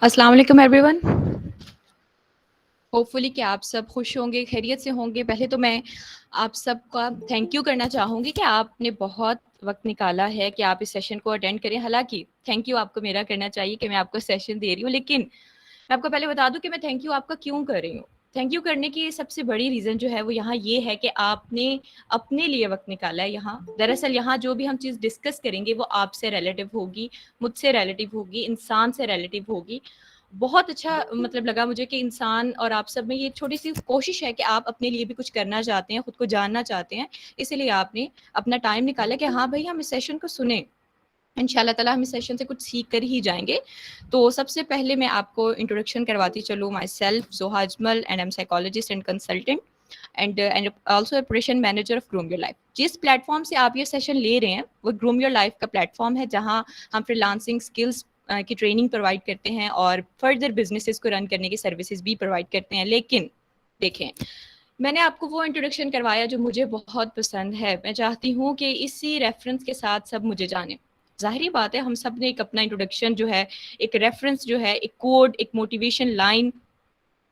السلام علیکم every one. Hope فلی کہ آپ سب خوش ہوں گے، خیریت سے ہوں گے. پہلے تو میں آپ سب کا تھینک یو کرنا چاہوں گی کہ آپ نے بہت وقت نکالا ہے کہ آپ اس سیشن کو اٹینڈ کریں. حالانکہ تھینک یو آپ کو میرا کرنا چاہیے کہ میں آپ کو سیشن دے رہی ہوں، لیکن میں آپ کو پہلے بتا دوں کہ میں تھینک یو آپ کا کیوں کر رہی ہوں. تھینک یو کرنے کی سب سے بڑی ریزن جو ہے وہ یہاں یہ ہے کہ آپ نے اپنے لیے وقت نکالا ہے. یہاں دراصل یہاں جو بھی ہم چیز ڈسکس کریں گے وہ آپ سے ریلیٹیو ہوگی، مجھ سے ریلیٹیو ہوگی، انسان سے ریلیٹیو ہوگی. بہت اچھا مطلب لگا مجھے کہ انسان اور آپ سب میں یہ چھوٹی سی کوشش ہے کہ آپ اپنے لیے بھی کچھ کرنا چاہتے ہیں، خود کو جاننا چاہتے ہیں. اسی لیے آپ نے اپنا ٹائم نکالا کہ ہاں بھائی ہم اس سیشن کو سنیں. ان شاء اللہ تعالیٰ ہم اس سیشن سے کچھ سیکھ کر ہی جائیں گے. تو سب سے پہلے میں آپ کو انٹروڈکشن کرواتی چلوں. Myself Zoha Ajmal and am psychologist and consultant and also operation manager of groom your life. جس پلیٹ فارم سے آپ یہ سیشن لے رہے ہیں وہ گروم یور لائف کا پلیٹ فارم ہے، جہاں ہم فری لانسنگ اسکلس کی ٹریننگ پرووائڈ کرتے ہیں اور فردر بزنسز کو رن کرنے کی سروسز بھی پرووائڈ کرتے ہیں. لیکن دیکھیں، میں نے آپ کو وہ انٹروڈکشن کروایا جو مجھے بہت پسند ہے. میں چاہتی ہوں کہ اسی ریفرنس کے ساتھ سب مجھے جانیں. ظاہری بات ہے ہم سب نے ایک اپنا انٹروڈکشن جو ہے، ایک ریفرنس جو ہے، ایک کوڈ، ایک موٹیویشن لائن،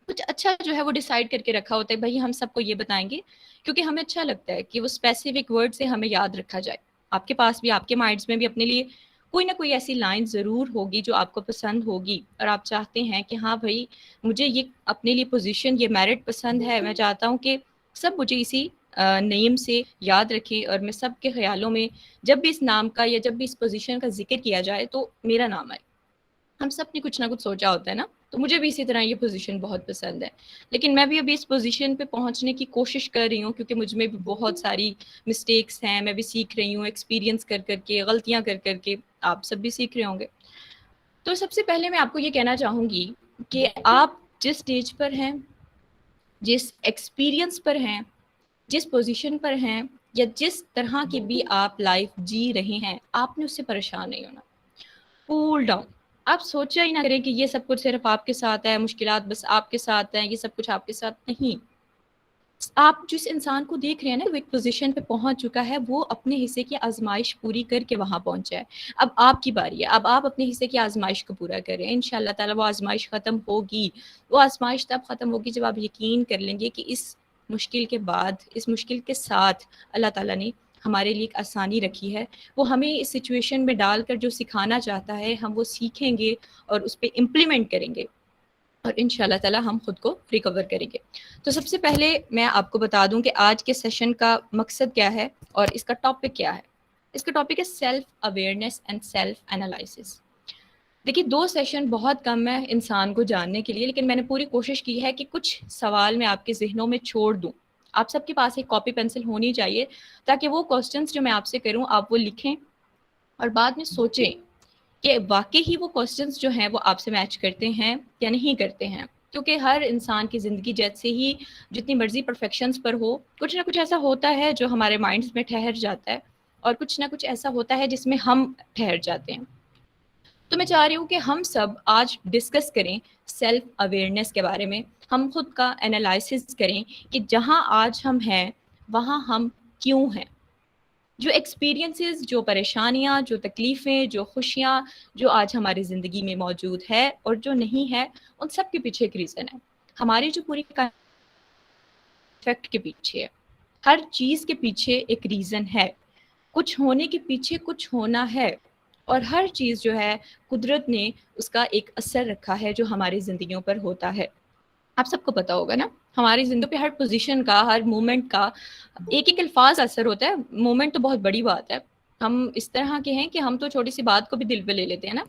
کچھ اچھا جو ہے وہ ڈیسائیڈ کر کے رکھا ہوتا ہے. بھائی ہم سب کو یہ بتائیں گے کیونکہ ہمیں اچھا لگتا ہے کہ وہ اسپیسیفک ورڈ سے ہمیں یاد رکھا جائے. آپ کے پاس بھی، آپ کے مائنڈس میں بھی اپنے لیے کوئی نہ کوئی ایسی لائن ضرور ہوگی جو آپ کو پسند ہوگی اور آپ چاہتے ہیں کہ ہاں بھائی مجھے یہ اپنے لیے پوزیشن، یہ میرٹ پسند ہے. میں چاہتا ہوں کہ سب مجھے اسی نیم سے یاد رکھیں اور میں سب کے خیالوں میں جب بھی اس نام کا یا جب بھی اس پوزیشن کا ذکر کیا جائے تو میرا نام آئے. ہم سب نے کچھ نہ کچھ سوچا ہوتا ہے نا. تو مجھے بھی اسی طرح یہ پوزیشن بہت پسند ہے. لیکن میں بھی ابھی اس پوزیشن پہ پہنچنے کی کوشش کر رہی ہوں کیونکہ مجھ میں بھی بہت ساری مسٹیکس ہیں. میں بھی سیکھ رہی ہوں ایکسپیرینس کر کر کے، غلطیاں کر کر کے. آپ سب بھی سیکھ رہے ہوں گے. تو سب سے پہلے میں آپ کو یہ کہنا چاہوں گی کہ آپ جس اسٹیج پر ہیں، جس ایکسپیرینس پر ہیں، جس پوزیشن پر ہیں، یا جس طرح کی بھی آپ لائف جی رہے ہیں، آپ نے اس سے پریشان نہیں ہونا. Cool down. آپ سوچا ہی نہ کریں کہ یہ سب کچھ صرف آپ کے ساتھ ہے، مشکلات بس آپ کے ساتھ ہیں، یہ سب کچھ آپ کے ساتھ نہیں. آپ جس انسان کو دیکھ رہے ہیں نا وہ ایک پوزیشن پہ پہنچ چکا ہے، وہ اپنے حصے کی آزمائش پوری کر کے وہاں پہنچا ہے. اب آپ کی باری ہے، اب آپ اپنے حصے کی آزمائش کو پورا کریں. ان شاء اللہ تعالیٰ وہ آزمائش ختم ہوگی. وہ آزمائش تب ختم ہوگی جب آپ یقین کر لیں گے کہ اس مشکل کے بعد، اس مشکل کے ساتھ اللہ تعالیٰ نے ہمارے لیے ایک آسانی رکھی ہے. وہ ہمیں اس سچویشن میں ڈال کر جو سکھانا چاہتا ہے ہم وہ سیکھیں گے اور اس پہ امپلیمنٹ کریں گے اور ان شاء اللہ تعالیٰ ہم خود کو ریکور کریں گے. تو سب سے پہلے میں آپ کو بتا دوں کہ آج کے سیشن کا مقصد کیا ہے اور اس کا ٹاپک کیا ہے. اس کا ٹاپک ہے self awareness and self analysis. دیکھیے 2 سیشن بہت کم ہے انسان کو جاننے کے لیے، لیکن میں نے پوری کوشش کی ہے کہ کچھ سوال میں آپ کے ذہنوں میں چھوڑ دوں. آپ سب کے پاس ایک کاپی پینسل ہونی چاہیے تاکہ وہ کوسچنس جو میں آپ سے کروں آپ وہ لکھیں اور بعد میں سوچیں کہ واقعی ہی وہ کوسچنس جو ہیں وہ آپ سے میچ کرتے ہیں یا نہیں کرتے ہیں. کیونکہ ہر انسان کی زندگی جیسے ہی جتنی مرضی پرفیکشنز پر ہو، کچھ نہ کچھ ایسا ہوتا ہے جو ہمارے مائنڈز میں ٹھہر جاتا ہے اور کچھ نہ کچھ ایسا ہوتا ہے جس میں ہم ٹھہر جاتے ہیں. تو میں چاہ رہی ہوں کہ ہم سب آج ڈسکس کریں سیلف اویئرنیس کے بارے میں. ہم خود کا انالائسس کریں کہ جہاں آج ہم ہیں وہاں ہم کیوں ہیں. جو ایکسپیرینسز، جو پریشانیاں، جو تکلیفیں، جو خوشیاں جو آج ہماری زندگی میں موجود ہے اور جو نہیں ہے، ان سب کے پیچھے ایک ریزن ہے. ہماری جو پوری افیکٹ کے پیچھے ہے. ہر چیز کے پیچھے ایک ریزن ہے. کچھ ہونے کے پیچھے کچھ ہونا ہے اور ہر چیز جو ہے قدرت نے اس کا ایک اثر رکھا ہے جو ہماری زندگیوں پر ہوتا ہے. آپ سب کو پتا ہوگا نا ہماری زندگی پہ ہر پوزیشن کا، ہر مومنٹ کا ایک ایک الفاظ اثر ہوتا ہے. مومنٹ تو بہت بڑی بات ہے. ہم اس طرح کے ہیں کہ ہم تو چھوٹی سی بات کو بھی دل پہ لے لیتے ہیں نا.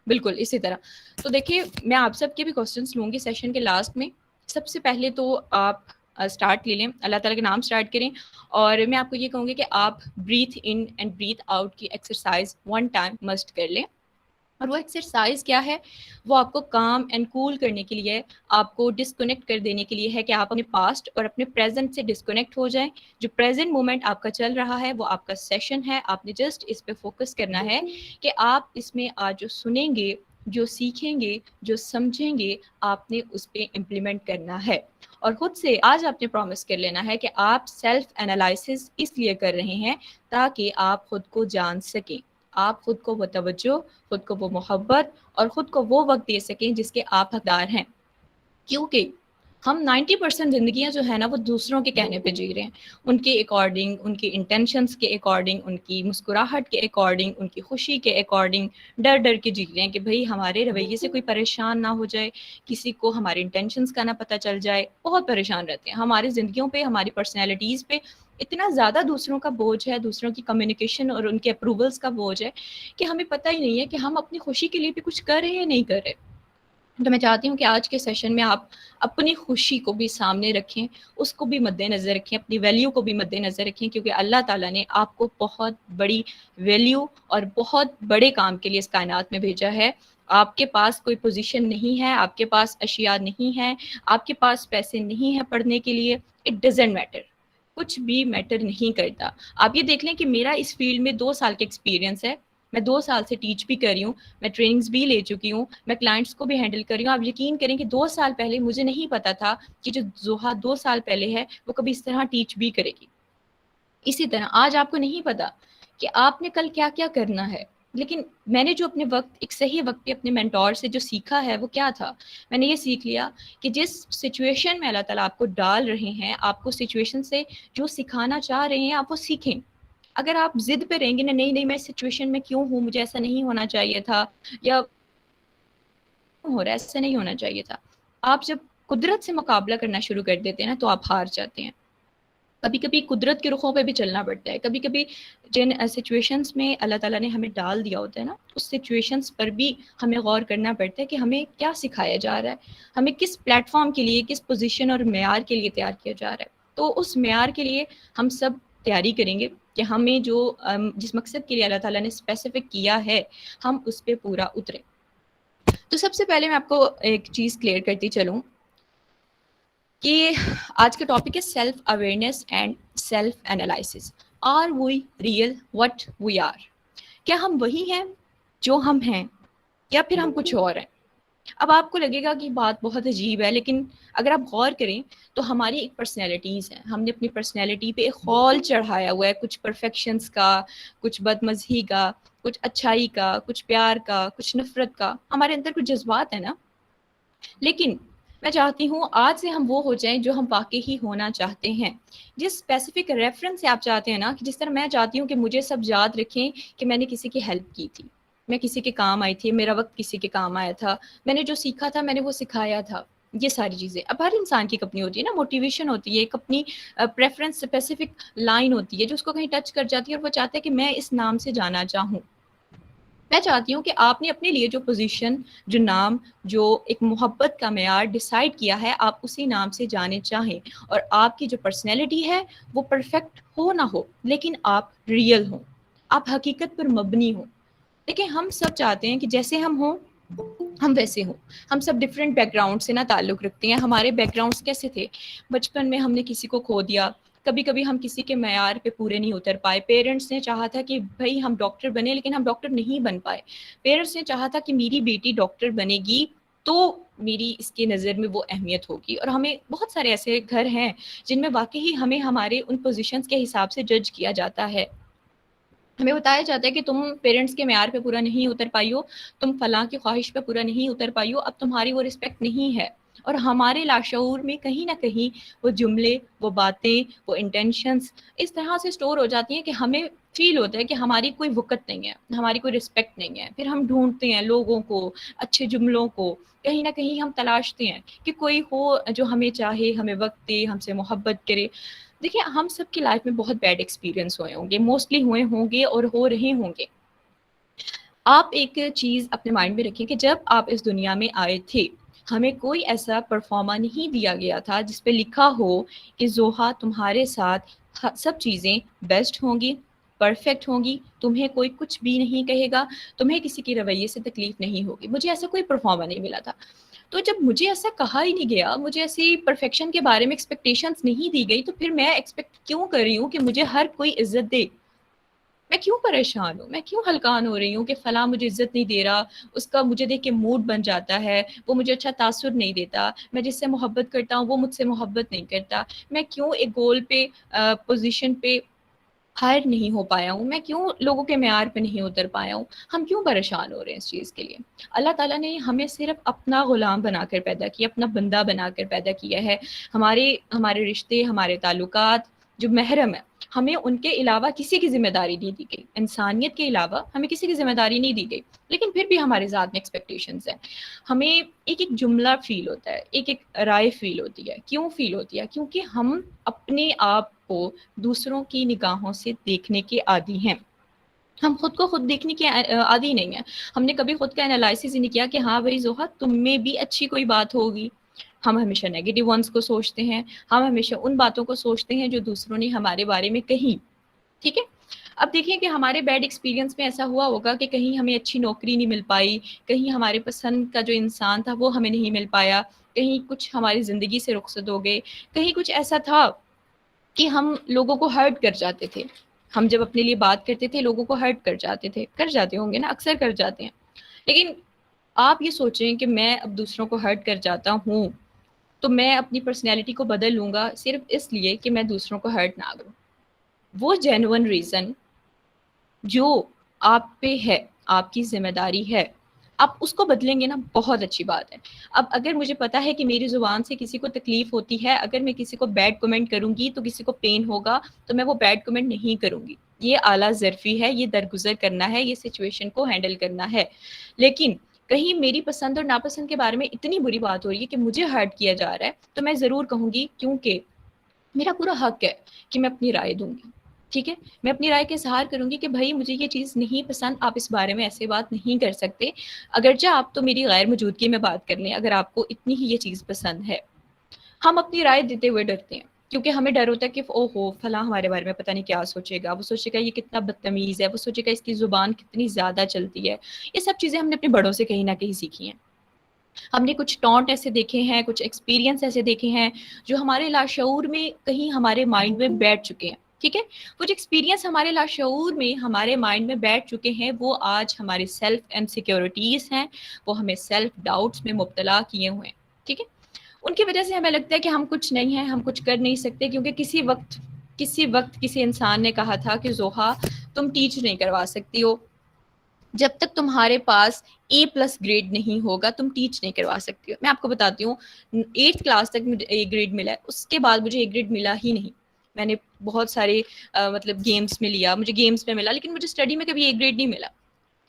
بالکل اسی طرح. تو دیکھیے میں آپ سب کے بھی کوسچنس لوں گی سیشن کے لاسٹ میں. سب سے پہلے تو آپ اسٹارٹ لے لیں، اللہ تعالیٰ کے نام اسٹارٹ کریں اور میں آپ کو یہ کہوں گی کہ آپ breathe in and breathe out کی ایکسرسائز 1 ٹائم مسٹ کر لیں. اور وہ ایکسرسائز کیا ہے؟ وہ آپ کو کام اینڈ کول کرنے کے لیے، آپ کو ڈسکنیکٹ کر دینے کے لیے ہے کہ آپ اپنے پاسٹ اور اپنے پریزنٹ سے ڈسکنیکٹ ہو جائیں. جو پریزنٹ مومنٹ آپ کا چل رہا ہے وہ آپ کا سیشن ہے. آپ نے جسٹ اس پہ فوکس کرنا ہے کہ آپ اس میں آج جو سنیں گے، جو سیکھیں گے، جو سمجھیں گے، آپ نے اس پہ امپلیمنٹ کرنا ہے. اور خود سے آج آپ نے پرومس کر لینا ہے کہ آپ سیلف انالائسس اس لیے کر رہے ہیں تاکہ آپ خود کو جان سکیں، آپ خود کو وہ توجہ، خود کو وہ محبت اور خود کو وہ وقت دے سکیں جس کے آپ حقدار ہیں. کیونکہ ہم 90% زندگیاں جو ہے نا وہ دوسروں کے کہنے پہ جی رہے ہیں، ان کے اکارڈنگ، ان کی انٹینشنس کے اکارڈنگ، ان کی مسکراہٹ کے اکارڈنگ، ان کی خوشی کے اکارڈنگ ڈر ڈر کے جی رہے ہیں کہ بھئی ہمارے رویے سے کوئی پریشان نہ ہو جائے، کسی کو ہمارے انٹینشنس کا نہ پتہ چل جائے. بہت پریشان رہتے ہیں ہماری زندگیوں پہ، ہماری پرسنالٹیز پہ اتنا زیادہ دوسروں کا بوجھ ہے، دوسروں کی کمیونیکیشن اور ان کے اپروولس کا بوجھ ہے کہ ہمیں پتہ ہی نہیں ہے کہ ہم اپنی خوشی کے لیے بھی کچھ کر رہے ہیں یا نہیں کر رہے. تو میں چاہتی ہوں کہ آج کے سیشن میں آپ اپنی خوشی کو بھی سامنے رکھیں، اس کو بھی مد نظر رکھیں، اپنی ویلیو کو بھی مد نظر رکھیں، کیونکہ اللہ تعالیٰ نے آپ کو بہت بڑی ویلیو اور بہت بڑے کام کے لیے اس کائنات میں بھیجا ہے. آپ کے پاس کوئی پوزیشن نہیں ہے، آپ کے پاس اشیاء نہیں ہیں، آپ کے پاس پیسے نہیں ہیں پڑھنے کے لیے. اٹ ڈزنٹ میٹر، کچھ بھی میٹر نہیں کرتا. آپ یہ دیکھ لیں کہ میرا اس فیلڈ میں 2 سال کا ایکسپیرینس ہے، میں 2 سال سے ٹیچ بھی کر رہی ہوں، میں ٹریننگز بھی لے چکی ہوں، میں کلائنٹس کو بھی ہینڈل کر رہی ہوں. آپ یقین کریں کہ 2 سال پہلے مجھے نہیں پتا تھا کہ جو زوہا 2 سال پہلے ہے وہ کبھی اس طرح ٹیچ بھی کرے گی. اسی طرح آج آپ کو نہیں پتا کہ آپ نے کل کیا کیا کرنا ہے، لیکن میں نے جو اپنے وقت، ایک صحیح وقت پہ اپنے مینٹور سے جو سیکھا ہے وہ کیا تھا. میں نے یہ سیکھ لیا کہ جس سچویشن میں اللہ تعالیٰ آپ کو ڈال رہے ہیں، آپ کو سچویشن سے جو سکھانا چاہ رہے ہیں آپ وہ سیکھیں. اگر آپ ضد پہ رہیں گے نا، نہیں نہیں میں اس سچویشن میں کیوں ہوں، مجھے ایسا نہیں ہونا چاہیے تھا، یا ہو رہا ہے ایسا نہیں ہونا چاہیے تھا، آپ جب قدرت سے مقابلہ کرنا شروع کر دیتے ہیں نا تو آپ ہار جاتے ہیں. کبھی کبھی قدرت کے رخوں پہ بھی چلنا پڑتا ہے. کبھی کبھی جن سچویشنز میں اللہ تعالیٰ نے ہمیں ڈال دیا ہوتا ہے نا، اس سچویشنز پر بھی ہمیں غور کرنا پڑتا ہے کہ ہمیں کیا سکھایا جا رہا ہے، ہمیں کس پلیٹ فارم کے لیے، کس پوزیشن اور معیار کے لیے تیار کیا جا رہا ہے. تو اس معیار کے لیے ہم سب تیاری کریں گے کہ ہمیں جو جس مقصد کے لیے اللہ تعالیٰ نے اسپیسیفک کیا ہے ہم اس پہ پورا اتریں. تو سب سے پہلے میں آپ کو ایک چیز کلیئر کرتی چلوں کہ آج کا ٹاپک ہے self awareness and self analysis. Are we real what we are? کیا ہم وہی ہیں جو ہم ہیں یا پھر ہم کچھ اور ہیں؟ اب آپ کو لگے گا کہ بات بہت عجیب ہے، لیکن اگر آپ غور کریں تو ہماری ایک پرسنالٹیز ہیں. ہم نے اپنی پرسنالٹی پہ ایک خول چڑھایا ہوا ہے، کچھ پرفیکشنز کا، کچھ بدمزہی کا، کچھ اچھائی کا، کچھ پیار کا، کچھ نفرت کا. ہمارے اندر کچھ جذبات ہیں نا. لیکن میں چاہتی ہوں آج سے ہم وہ ہو جائیں جو ہم واقعی ہی ہونا چاہتے ہیں. جس اسپیسیفک ریفرنس سے آپ چاہتے ہیں نا، کہ جس طرح میں چاہتی ہوں کہ مجھے سب یاد رکھیں کہ میں نے کسی کی ہیلپ کی تھی، میں کسی کے کام آئی تھی، میرا وقت کسی کے کام آیا تھا، میں نے جو سیکھا تھا میں نے وہ سکھایا تھا. یہ ساری چیزیں اب ہر انسان کی اپنی ہوتی ہے نا، موٹیویشن ہوتی ہے، ایک اپنی پریفرنس اسپیسیفک لائن ہوتی ہے جو اس کو کہیں ٹچ کر جاتی ہے اور وہ چاہتا ہے کہ میں اس نام سے جانا چاہوں. میں چاہتی ہوں کہ آپ نے اپنے لیے جو پوزیشن، جو نام، جو ایک محبت کا معیار ڈیسائیڈ کیا ہے آپ اسی نام سے جانے چاہیں. اور آپ کی جو پرسنالٹی ہے وہ پرفیکٹ ہو نہ ہو لیکن آپ ریئل ہوں، آپ حقیقت پر مبنی ہوں. دیکھیں ہم سب چاہتے ہیں کہ جیسے ہم ہوں ہم ویسے ہوں. ہم سب ڈفرینٹ بیک گراؤنڈ سے نا تعلق رکھتے ہیں. ہمارے بیک گراؤنڈس کیسے تھے؟ بچپن میں ہم نے کسی کو کھو دیا، کبھی کبھی ہم کسی کے معیار پہ پورے نہیں اتر پائے. پیرنٹس نے چاہا تھا کہ بھائی ہم ڈاکٹر بنے، لیکن ہم ڈاکٹر نہیں بن پائے. پیرنٹس نے چاہا تھا کہ میری بیٹی ڈاکٹر بنے گی تو میری اس کی نظر میں وہ اہمیت ہوگی. اور ہمیں بہت سارے ایسے گھر ہیں جن میں واقعی ہمیں ہمارے ان پوزیشنز کے حساب سے جج کیا جاتا ہے. ہمیں بتایا جاتا ہے کہ تم پیرنٹس کے معیار پہ پورا نہیں اتر پائی ہو، تم فلاں کی خواہش پہ پورا نہیں اتر پائی ہو، اب تمہاری وہ رسپیکٹ نہیں ہے. اور ہمارے لاشعور میں کہیں نہ کہیں وہ جملے، وہ باتیں، وہ انٹینشنز اس طرح سے سٹور ہو جاتی ہیں کہ ہمیں فیل ہوتا ہے کہ ہماری کوئی وقت نہیں ہے، ہماری کوئی رسپیکٹ نہیں ہے. پھر ہم ڈھونڈتے ہیں لوگوں کو، اچھے جملوں کو، کہیں نہ کہیں ہم تلاشتے ہیں کہ کوئی ہو جو ہمیں چاہے، ہمیں وقت دے، ہم سے محبت کرے. دیکھیں ہم سب کی لائف میں بہت بیڈ ایکسپیرینس ہوئے ہوں گے، موسٹلی ہوئے ہوں گے اور ہو رہے ہوں گے. آپ ایک چیز اپنے مائنڈ میں رکھیں کہ جب آپ اس دنیا میں آئے تھے ہمیں کوئی ایسا پرفارما نہیں دیا گیا تھا جس پہ لکھا ہو کہ زوہا تمہارے ساتھ سب چیزیں بیسٹ ہوں گی، پرفیکٹ ہوں گی، تمہیں کوئی کچھ بھی نہیں کہے گا، تمہیں کسی کے رویے سے تکلیف نہیں ہوگی. مجھے ایسا کوئی پرفارما نہیں ملا تھا. تو جب مجھے ایسا کہا ہی نہیں گیا، مجھے ایسی پرفیکشن کے بارے میں ایکسپیکٹیشنز نہیں دی گئی، تو پھر میں ایکسپیکٹ کیوں کر رہی ہوں کہ مجھے ہر کوئی عزت دے؟ میں کیوں پریشان ہوں، میں کیوں ہلکان ہو رہی ہوں کہ فلاں مجھے عزت نہیں دے رہا، اس کا مجھے دیکھ کے موڈ بن جاتا ہے، وہ مجھے اچھا تاثر نہیں دیتا، میں جس سے محبت کرتا ہوں وہ مجھ سے محبت نہیں کرتا، میں کیوں ایک گول پہ پوزیشن پہ ہائر نہیں ہو پایا ہوں، میں کیوں لوگوں کے معیار پہ نہیں اتر پایا ہوں، ہم کیوں پریشان ہو رہے ہیں اس چیز کے لیے؟ اللہ تعالیٰ نے ہمیں صرف اپنا غلام بنا کر پیدا کیا، اپنا بندہ بنا کر پیدا کیا ہے. ہمارے رشتے، ہمارے تعلقات جو محرم ہیں، ہمیں ان کے علاوہ کسی کی ذمہ داری نہیں دی گئی، انسانیت کے علاوہ ہمیں کسی کی ذمہ داری نہیں دی گئی، لیکن پھر بھی ہمارے ذات میں ایکسپیکٹیشنز ہیں. ہمیں ایک ایک جملہ فیل ہوتا ہے، ایک ایک رائے فیل ہوتی ہے. کیوں فیل ہوتی ہے؟ کیونکہ ہم اپنے آپ کو دوسروں کی نگاہوں سے دیکھنے کے عادی ہیں. ہم خود کو خود دیکھنے کے عادی نہیں ہیں. ہم نے کبھی خود کا انالائسس ہی نہیں کیا کہ ہاں بھائی زوہا تم میں بھی اچھی کوئی بات ہوگی. ہم ہمیشہ نیگیٹو ونس کو سوچتے ہیں، ہم ہمیشہ ان باتوں کو سوچتے ہیں جو دوسروں نے ہمارے بارے میں کہی. ٹھیک ہے، اب دیکھیں کہ ہمارے بیڈ ایکسپیرینس میں ایسا ہوا ہوگا کہ کہیں ہمیں اچھی نوکری نہیں مل پائی، کہیں ہمارے پسند کا جو انسان تھا وہ ہمیں نہیں مل پایا، کہیں کچھ ہماری زندگی سے رخصت ہو گئے، کہیں کچھ ایسا تھا کہ ہم لوگوں کو ہرٹ کر جاتے تھے. ہم جب اپنے لیے بات کرتے تھے لوگوں کو ہرٹ کر جاتے تھے، کر جاتے ہوں گے نا، اکثر کر جاتے ہیں. لیکن آپ یہ سوچیں کہ میں اب دوسروں کو ہرٹ کر جاتا ہوں تو میں اپنی پرسنالٹی کو بدل لوں گا صرف اس لیے کہ میں دوسروں کو ہرٹ نہ کروں. وہ جینون ریزن جو آپ پہ ہے، آپ کی ذمہ داری ہے، آپ اس کو بدلیں گے نا، بہت اچھی بات ہے. اب اگر مجھے پتا ہے کہ میری زبان سے کسی کو تکلیف ہوتی ہے، اگر میں کسی کو بیڈ کمنٹ کروں گی تو کسی کو پین ہوگا، تو میں وہ بیڈ کمنٹ نہیں کروں گی. یہ اعلیٰ ظرفی ہے، یہ درگزر کرنا ہے، یہ سچویشن کو ہینڈل کرنا ہے. لیکن کہیں میری پسند اور ناپسند کے بارے میں اتنی بری بات ہو رہی ہے کہ مجھے ہرٹ کیا جا رہا ہے تو میں ضرور کہوں گی، کیونکہ میرا پورا حق ہے کہ میں اپنی رائے دوں گی. ٹھیک ہے، میں اپنی رائے کا اظہار کروں گی کہ بھائی مجھے یہ چیز نہیں پسند، آپ اس بارے میں ایسے بات نہیں کر سکتے، اگرچہ آپ تو میری غیر موجودگی میں بات کر لیں اگر آپ کو اتنی ہی یہ چیز پسند ہے. ہم اپنی رائے دیتے ہوئے ڈرتے ہیں کیونکہ ہمیں ڈر ہوتا ہے کہ او ہو فلاں ہمارے بارے میں پتہ نہیں کیا سوچے گا، وہ سوچے گا یہ کتنا بدتمیز ہے، وہ سوچے گا اس کی زبان کتنی زیادہ چلتی ہے. یہ سب چیزیں ہم نے اپنے بڑوں سے کہیں نہ کہیں سیکھی ہیں. ہم نے کچھ ٹونٹ ایسے دیکھے ہیں، کچھ ایکسپیرینس ایسے دیکھے ہیں جو ہمارے لاشعور میں کہیں ہمارے مائنڈ میں بیٹھ چکے ہیں. ٹھیک ہے، کچھ ایکسپیرینس ہمارے لاشعور میں ہمارے مائنڈ میں بیٹھ چکے ہیں، وہ آج ہمارے سیلف انسیکیورٹیز ہیں، وہ ہمیں سیلف ڈاؤٹس میں مبتلا کیے ہوئے ہیں. ٹھیک ہے، ان کی وجہ سے ہمیں لگتا ہے کہ ہم کچھ نہیں ہیں، ہم کچھ کر نہیں سکتے، کیونکہ کسی وقت کسی انسان نے کہا تھا کہ زوہا تم ٹیچ نہیں کروا سکتی ہو، جب تک تمہارے پاس A+ گریڈ نہیں ہوگا تم ٹیچ نہیں کروا سکتی ہو. میں آپ کو بتاتی ہوں 8th کلاس تک مجھے A گریڈ ملا ہے، اس کے بعد مجھے A گریڈ ملا ہی نہیں. میں نے بہت سارے مطلب گیمس میں لیا، مجھے گیمس میں ملا، لیکن مجھے اسٹڈی میں کبھی A گریڈ نہیں ملا،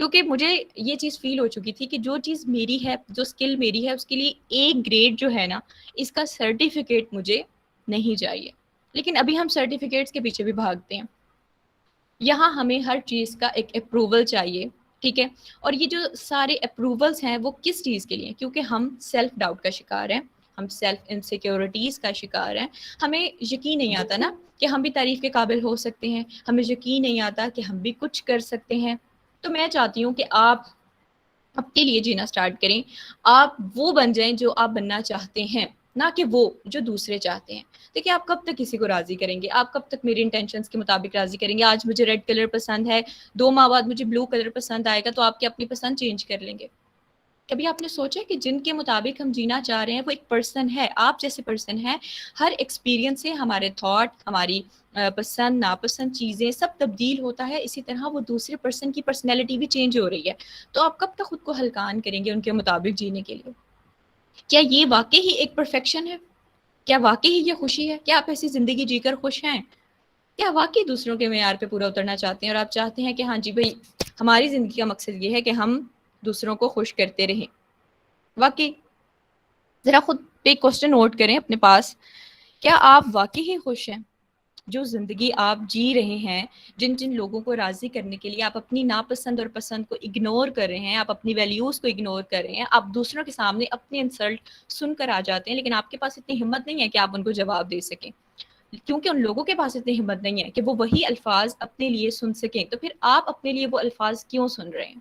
کیونکہ مجھے یہ چیز فیل ہو چکی تھی کہ جو چیز میری ہے، جو اسکل میری ہے، اس کے لیے A گریڈ جو ہے نا، اس کا سرٹیفکیٹ مجھے نہیں چاہیے. لیکن ابھی ہم سرٹیفکیٹس کے پیچھے بھی بھاگتے ہیں. یہاں ہمیں ہر چیز کا ایک اپروول چاہیے. ٹھیک ہے، اور یہ جو سارے اپروولس ہیں وہ کس چیز کے لیے؟ کیونکہ ہم سیلف ڈاؤٹ کا شکار ہیں، ہم سیلف انسیکیورٹیز کا شکار ہیں. ہمیں یقین نہیں آتا نا کہ ہم بھی تعریف کے قابل ہو سکتے ہیں، ہمیں یقین نہیں آتا کہ ہم بھی کچھ کر سکتے ہیں. تو میں چاہتی ہوں کہ آپ اپنے لیے جینا سٹارٹ کریں، آپ وہ بن جائیں جو آپ بننا چاہتے ہیں، نہ کہ وہ جو دوسرے چاہتے ہیں. دیکھیے آپ کب تک کسی کو راضی کریں گے؟ آپ کب تک میری انٹینشنز کے مطابق راضی کریں گے؟ آج مجھے ریڈ کلر پسند ہے، 2 ماہ بعد مجھے بلو کلر پسند آئے گا تو آپ کی اپنی پسند چینج کر لیں گے. کبھی آپ نے سوچا کہ جن کے مطابق ہم جینا چاہ رہے ہیں وہ ایک پرسن ہے، آپ جیسے پرسن ہے. ہر ایکسپیرینس سے ہمارے تھاٹ، ہماری پسند ناپسند چیزیں سب تبدیل ہوتا ہے، اسی طرح وہ دوسرے پرسن کی پرسنالٹی بھی چینج ہو رہی ہے. تو آپ کب تک خود کو ہلکان کریں گے ان کے مطابق جینے کے لیے؟ کیا یہ واقعی ہی ایک پرفیکشن ہے؟ کیا واقعی ہی یہ خوشی ہے؟ کیا آپ ایسی زندگی جی کر خوش ہیں؟ کیا واقعی دوسروں کے معیار پہ پورا اترنا چاہتے ہیں اور آپ چاہتے ہیں کہ ہاں جی بھائی ہماری زندگی کا مقصد یہ ہے کہ ہم دوسروں کو خوش کرتے رہیں؟ واقعی ذرا خود پہ کوسچن نوٹ کریں اپنے پاس، کیا آپ واقعی ہی خوش ہیں؟ جو زندگی آپ جی رہے ہیں، جن لوگوں کو راضی کرنے کے لیے آپ اپنی ناپسند اور پسند کو اگنور کر رہے ہیں، آپ اپنی ویلیوز کو اگنور کر رہے ہیں، آپ دوسروں کے سامنے اپنی انسلٹ سن کر آ جاتے ہیں، لیکن آپ کے پاس اتنی ہمت نہیں ہے کہ آپ ان کو جواب دے سکیں، کیونکہ ان لوگوں کے پاس اتنی ہمت نہیں ہے کہ وہ وہی الفاظ اپنے لیے سن سکیں. تو پھر آپ اپنے لیے وہ الفاظ کیوں سن رہے ہیں؟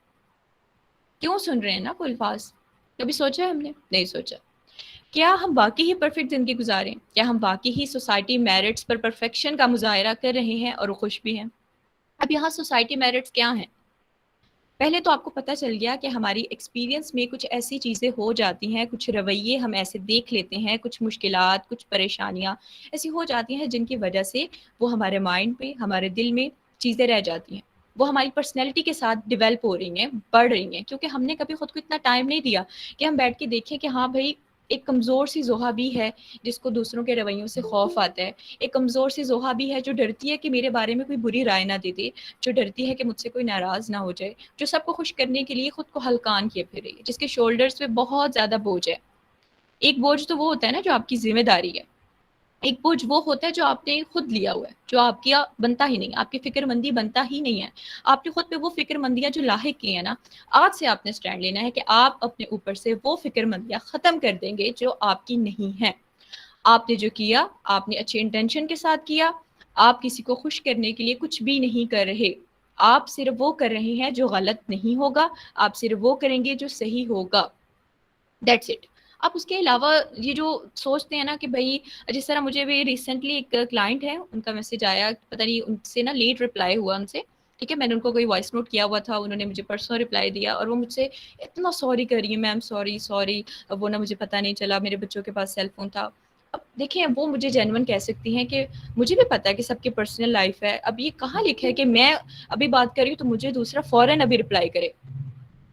کیوں سن رہے ہیں نا وہ الفاظ؟ کبھی سوچا ہے ہم نے؟ نہیں سوچا. کیا ہم واقعی ہی پرفیکٹ زندگی گزاریں؟ کیا ہم واقعی ہی سوسائٹی میرٹس پر پرفیکشن کا مظاہرہ کر رہے ہیں اور خوش بھی ہیں؟ اب یہاں سوسائٹی میرٹس کیا ہیں؟ پہلے تو آپ کو پتہ چل گیا کہ ہماری ایکسپیرینس میں کچھ ایسی چیزیں ہو جاتی ہیں، کچھ رویے ہم ایسے دیکھ لیتے ہیں، کچھ مشکلات، کچھ پریشانیاں ایسی ہو جاتی ہیں جن کی وجہ سے وہ ہمارے مائنڈ پہ، ہمارے دل میں چیزیں رہ جاتی ہیں، وہ ہماری پرسنالٹی کے ساتھ ڈیولپ ہو رہی ہیں، بڑھ رہی ہیں، کیونکہ ہم نے کبھی خود کو اتنا ٹائم نہیں دیا کہ ہم بیٹھ کے دیکھیں کہ ہاں بھائی ایک کمزور سی زوہا بھی ہے جس کو دوسروں کے رویوں سے خوف آتا ہے، ایک کمزور سی زوہا بھی ہے جو ڈرتی ہے کہ میرے بارے میں کوئی بری رائے نہ دے دے، جو ڈرتی ہے کہ مجھ سے کوئی ناراض نہ ہو جائے، جو سب کو خوش کرنے کے لیے خود کو ہلکان کیے پھر رہی ہے، جس کے شولڈرز پہ بہت زیادہ بوجھ ہے۔ ایک بوجھ تو وہ ہوتا ہے نا جو آپ کی ذمہ داری ہے، ایک بوجھ وہ ہوتا ہے جو آپ نے خود لیا ہوا ہے، جو آپ کیا بنتا ہی نہیں، آپ کی فکر مندی بنتا ہی نہیں ہے، آپ نے خود پہ وہ فکر مندیاں جو لاحق کی ہیں نا، آج سے آپ نے سٹینڈ لینا ہے کہ آپ اپنے اوپر سے وہ فکر مندیاں ختم کر دیں گے جو آپ کی نہیں ہیں۔ آپ نے جو کیا، آپ نے اچھے انٹینشن کے ساتھ کیا، آپ کسی کو خوش کرنے کے لیے کچھ بھی نہیں کر رہے، آپ صرف وہ کر رہے ہیں جو غلط نہیں ہوگا، آپ صرف وہ کریں گے جو صحیح ہوگا، دیٹس اٹ۔ آپ اس کے علاوہ یہ جو سوچتے ہیں نا کہ بھائی، جس طرح مجھے بھی ریسنٹلی ایک کلائنٹ ہے، ان کا میسج آیا، پتہ نہیں ان سے نا لیٹ رپلائی ہوا ان سے، ٹھیک ہے، میں نے ان کو کوئی وائس نوٹ کیا ہوا تھا، انہوں نے مجھے پرسنل رپلائی دیا اور وہ مجھ سے اتنا سوری کر رہی ہے، میم سوری سوری، وہ نا مجھے پتہ نہیں چلا، میرے بچوں کے پاس سیل فون تھا۔ اب دیکھیں وہ مجھے جینون کہہ سکتی ہیں کہ مجھے بھی پتہ ہے کہ سب کی پرسنل لائف ہے، اب یہ کہاں لکھا ہے کہ میں ابھی بات کر رہی ہوں تو مجھے دوسرا فوراً ابھی رپلائی کرے،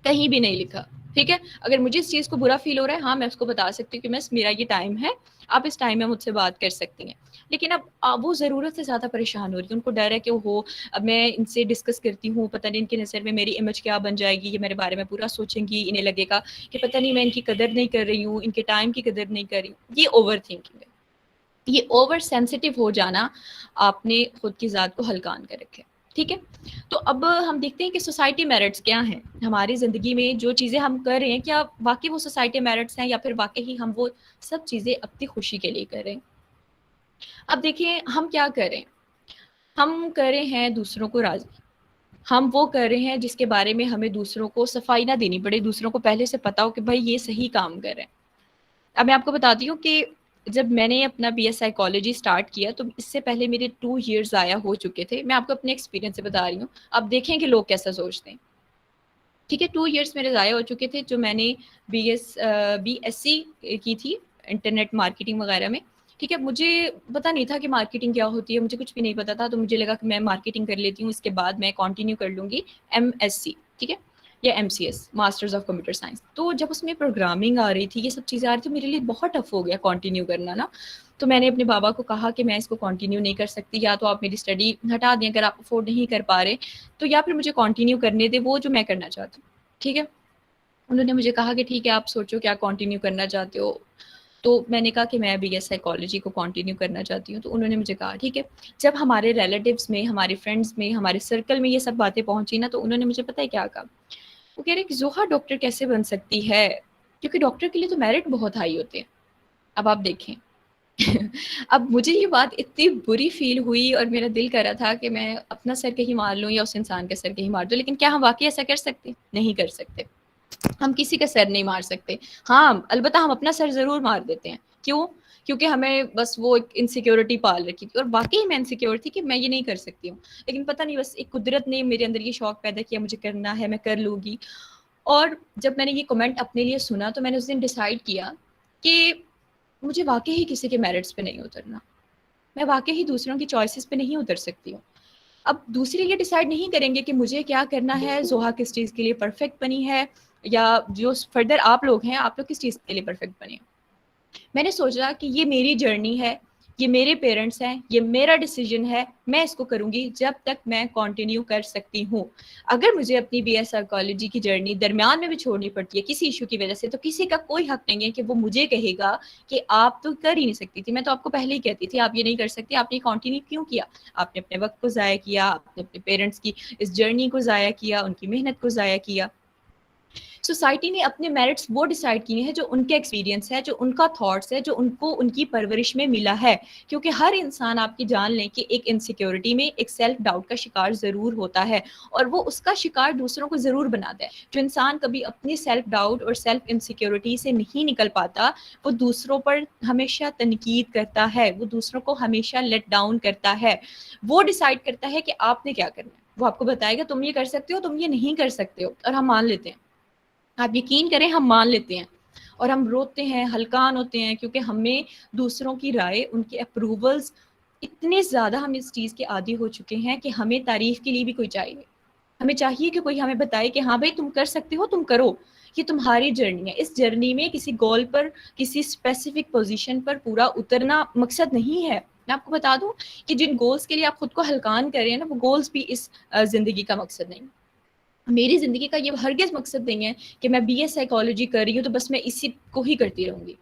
کہیں بھی نہیں لکھا، ٹھیک ہے۔ اگر مجھے اس چیز کو برا فیل ہو رہا ہے، ہاں میں اس کو بتا سکتی ہوں کہ مس میرا یہ ٹائم ہے، آپ اس ٹائم میں مجھ سے بات کر سکتی ہیں، لیکن اب وہ ضرورت سے زیادہ پریشان ہو رہی ہے، ان کو ڈر ہے کہ وہ اب میں ان سے ڈسکس کرتی ہوں، پتہ نہیں ان کی نظر میں میری امیج کیا بن جائے گی، یہ میرے بارے میں پورا سوچیں گی، انہیں لگے گا کہ پتہ نہیں میں ان کی قدر نہیں کر رہی ہوں، ان کے ٹائم کی قدر نہیں کر رہی ہوں، یہ اوور تھنکنگ ہے، یہ اوور سینسٹیو ہو جانا آپ نے خود کی ذات کو ہلکان کر رکھے، ٹھیک ہے۔ تو اب ہم دیکھتے ہیں کہ سوسائٹی میرٹس کیا ہیں ہماری زندگی میں، جو چیزیں ہم کر رہے ہیں کیا واقعی وہ سوسائٹی میرٹس ہیں یا پھر واقعی ہم وہ سب چیزیں اپنی خوشی کے لیے کر رہے ہیں۔ اب دیکھیں ہم کیا کریں، ہم کر رہے ہیں دوسروں کو راضی، ہم وہ کر رہے ہیں جس کے بارے میں ہمیں دوسروں کو صفائی نہ دینی پڑے، دوسروں کو پہلے سے پتا ہو کہ بھائی یہ صحیح کام کر رہے ہیں۔ اب میں آپ کو بتاتی ہوں کہ جب میں نے اپنا بی ایس سائیکالوجی سٹارٹ کیا تو اس سے پہلے میرے 2 ایئرز ضائع ہو چکے تھے، میں آپ کو اپنے ایکسپیرینس سے بتا رہی ہوں، اب دیکھیں کہ لوگ کیسا سوچتے ہیں، ٹھیک ہے۔ 2 ایئرس میرے ضائع ہو چکے تھے جو میں نے بی ایس سی کی تھی انٹرنیٹ مارکیٹنگ وغیرہ میں، ٹھیک ہے۔ مجھے پتہ نہیں تھا کہ مارکیٹنگ کیا ہوتی ہے، مجھے کچھ بھی نہیں پتا تھا، تو مجھے لگا کہ میں مارکیٹنگ کر لیتی ہوں، اس کے بعد میں کنٹینیو کر لوں گی ایم ایس سی، ٹھیک ہے، یا M C S, masters of computer science. تو جب اس میں پروگرامنگ آ رہی تھی، یہ سب چیزیں آ رہی تھی، میرے لیے بہت ٹف ہو گیا کنٹینیو کرنا نا، تو میں نے اپنے بابا کو کہا کہ میں اس کو کنٹینیو نہیں کر سکتی، یا تو آپ میری اسٹڈی ہٹا دیں اگر آپ افورڈ نہیں کر پا رہے، تو یا پھر مجھے کنٹینیو کرنے دیں وہ جو میں کرنا چاہتی ہوں، ٹھیک ہے۔ انہوں نے مجھے کہا کہ ٹھیک ہے آپ سوچو کیا کنٹینیو کرنا چاہتے ہو، تو میں نے کہا کہ میں بی ایس سائیکالوجی کو کنٹینیو کرنا چاہتی ہوں، تو انہوں نے مجھے کہا ٹھیک ہے۔ جب ہمارے ریلیٹیوز میں، ہمارے فرینڈس میں، ہمارے سرکل میں یہ سب باتیں پہنچی نا، تو انہوں نے مجھے پتہ ہے کیا کہا، وہ کہہ رہے کہ زوہا ڈاکٹر کیسے بن سکتی ہے، کیونکہ ڈاکٹر کے لیے تو میرٹ بہت ہائی ہوتے ہیں۔ اب آپ دیکھیں اب مجھے یہ بات اتنی بری فیل ہوئی اور میرا دل کر رہا تھا کہ میں اپنا سر کہیں مار لوں یا اس انسان کا سر کہیں مار دوں، لیکن کیا ہم واقعی ایسا کر سکتے؟ نہیں کر سکتے، ہم کسی کا سر نہیں مار سکتے، ہاں البتہ ہم اپنا سر ضرور مار دیتے ہیں، کیوں؟ کیونکہ ہمیں بس وہ ایک انسیکیورٹی پال رکھی تھی، اور واقعی میں انسیکیور تھی کہ میں یہ نہیں کر سکتی ہوں، لیکن پتہ نہیں بس ایک قدرت نے میرے اندر یہ شوق پیدا کیا مجھے کرنا ہے، میں کر لوں گی۔ اور جب میں نے یہ کمنٹ اپنے لیے سنا تو میں نے اس دن ڈیسائیڈ کیا کہ مجھے واقعی ہی کسی کے میرٹس پہ نہیں اترنا، میں واقعی ہی دوسروں کی چوائسیز پہ نہیں اتر سکتی ہوں۔ اب دوسرے یہ ڈیسائیڈ نہیں کریں گے کہ مجھے کیا کرنا ہے، زوہا کس چیز کے لیے پرفیکٹ بنی ہے، یا جو فردر آپ لوگ ہیں آپ لوگ کس چیز کے لیے پرفیکٹ بنے ہیں۔ میں نے سوچا کہ یہ میری جرنی ہے، یہ میرے پیرنٹس ہیں، یہ میرا ڈیسیجن ہے، میں اس کو کروں گی جب تک میں کنٹینیو کر سکتی ہوں۔ اگر مجھے اپنی بی ایس سائیکالوجی کی جرنی درمیان میں بھی چھوڑنی پڑتی ہے کسی ایشو کی وجہ سے، تو کسی کا کوئی حق نہیں ہے کہ وہ مجھے کہے گا کہ آپ تو کر ہی نہیں سکتی تھی، میں تو آپ کو پہلے ہی کہتی تھی آپ یہ نہیں کر سکتی، آپ نے کنٹینیو کیوں کیا، آپ نے اپنے وقت کو ضائع کیا، آپ نے اپنے پیرنٹس کی اس جرنی کو ضائع کیا، ان کی محنت کو ضائع کیا۔ سوسائٹی نے اپنے میرٹس وہ ڈیسائیڈ کیے ہیں جو ان کے ایکسپیرینس ہے، جو ان کا تھاٹس ہے، جو ان کو ان کی پرورش میں ملا ہے، کیونکہ ہر انسان آپ کی جان لیں کہ ایک انسیکیورٹی میں، ایک سیلف ڈاؤٹ کا شکار ضرور ہوتا ہے، اور وہ اس کا شکار دوسروں کو ضرور بناتا ہے۔ جو انسان کبھی اپنی سیلف ڈاؤٹ اور سیلف انسیکیورٹی سے نہیں نکل پاتا، وہ دوسروں پر ہمیشہ تنقید کرتا ہے، وہ دوسروں کو ہمیشہ لیٹ ڈاؤن کرتا ہے، وہ ڈیسائیڈ کرتا ہے کہ آپ نے کیا کرنا ہے۔ وہ آپ کو بتائے گا تم یہ کر سکتے ہو، تم یہ نہیں کر سکتے ہو، اور ہم مان لیتے ہیں. آپ یقین کریں ہم مان لیتے ہیں اور ہم روتے ہیں، ہلکان ہوتے ہیں، کیونکہ ہمیں دوسروں کی رائے، ان کے اپروولز، اتنے زیادہ ہم اس چیز کے عادی ہو چکے ہیں کہ ہمیں تعریف کے لیے بھی کوئی چاہیے. ہمیں چاہیے کہ کوئی ہمیں بتائے کہ ہاں بھائی تم کر سکتے ہو، تم کرو. یہ تمہاری جرنی ہے. اس جرنی میں کسی گول پر، کسی اسپیسیفک پوزیشن پر پورا اترنا مقصد نہیں ہے. میں آپ کو بتا دوں کہ جن گولز کے لیے آپ خود کو ہلکان کر رہے ہیں نا، وہ گولز بھی اس زندگی کا مقصد نہیں. میری زندگی کا یہ ہرگز مقصد نہیں ہے کہ میں بی ایس سائیکالوجی کر رہی ہوں تو بس میں اسی کو ہی کرتی رہوں گی.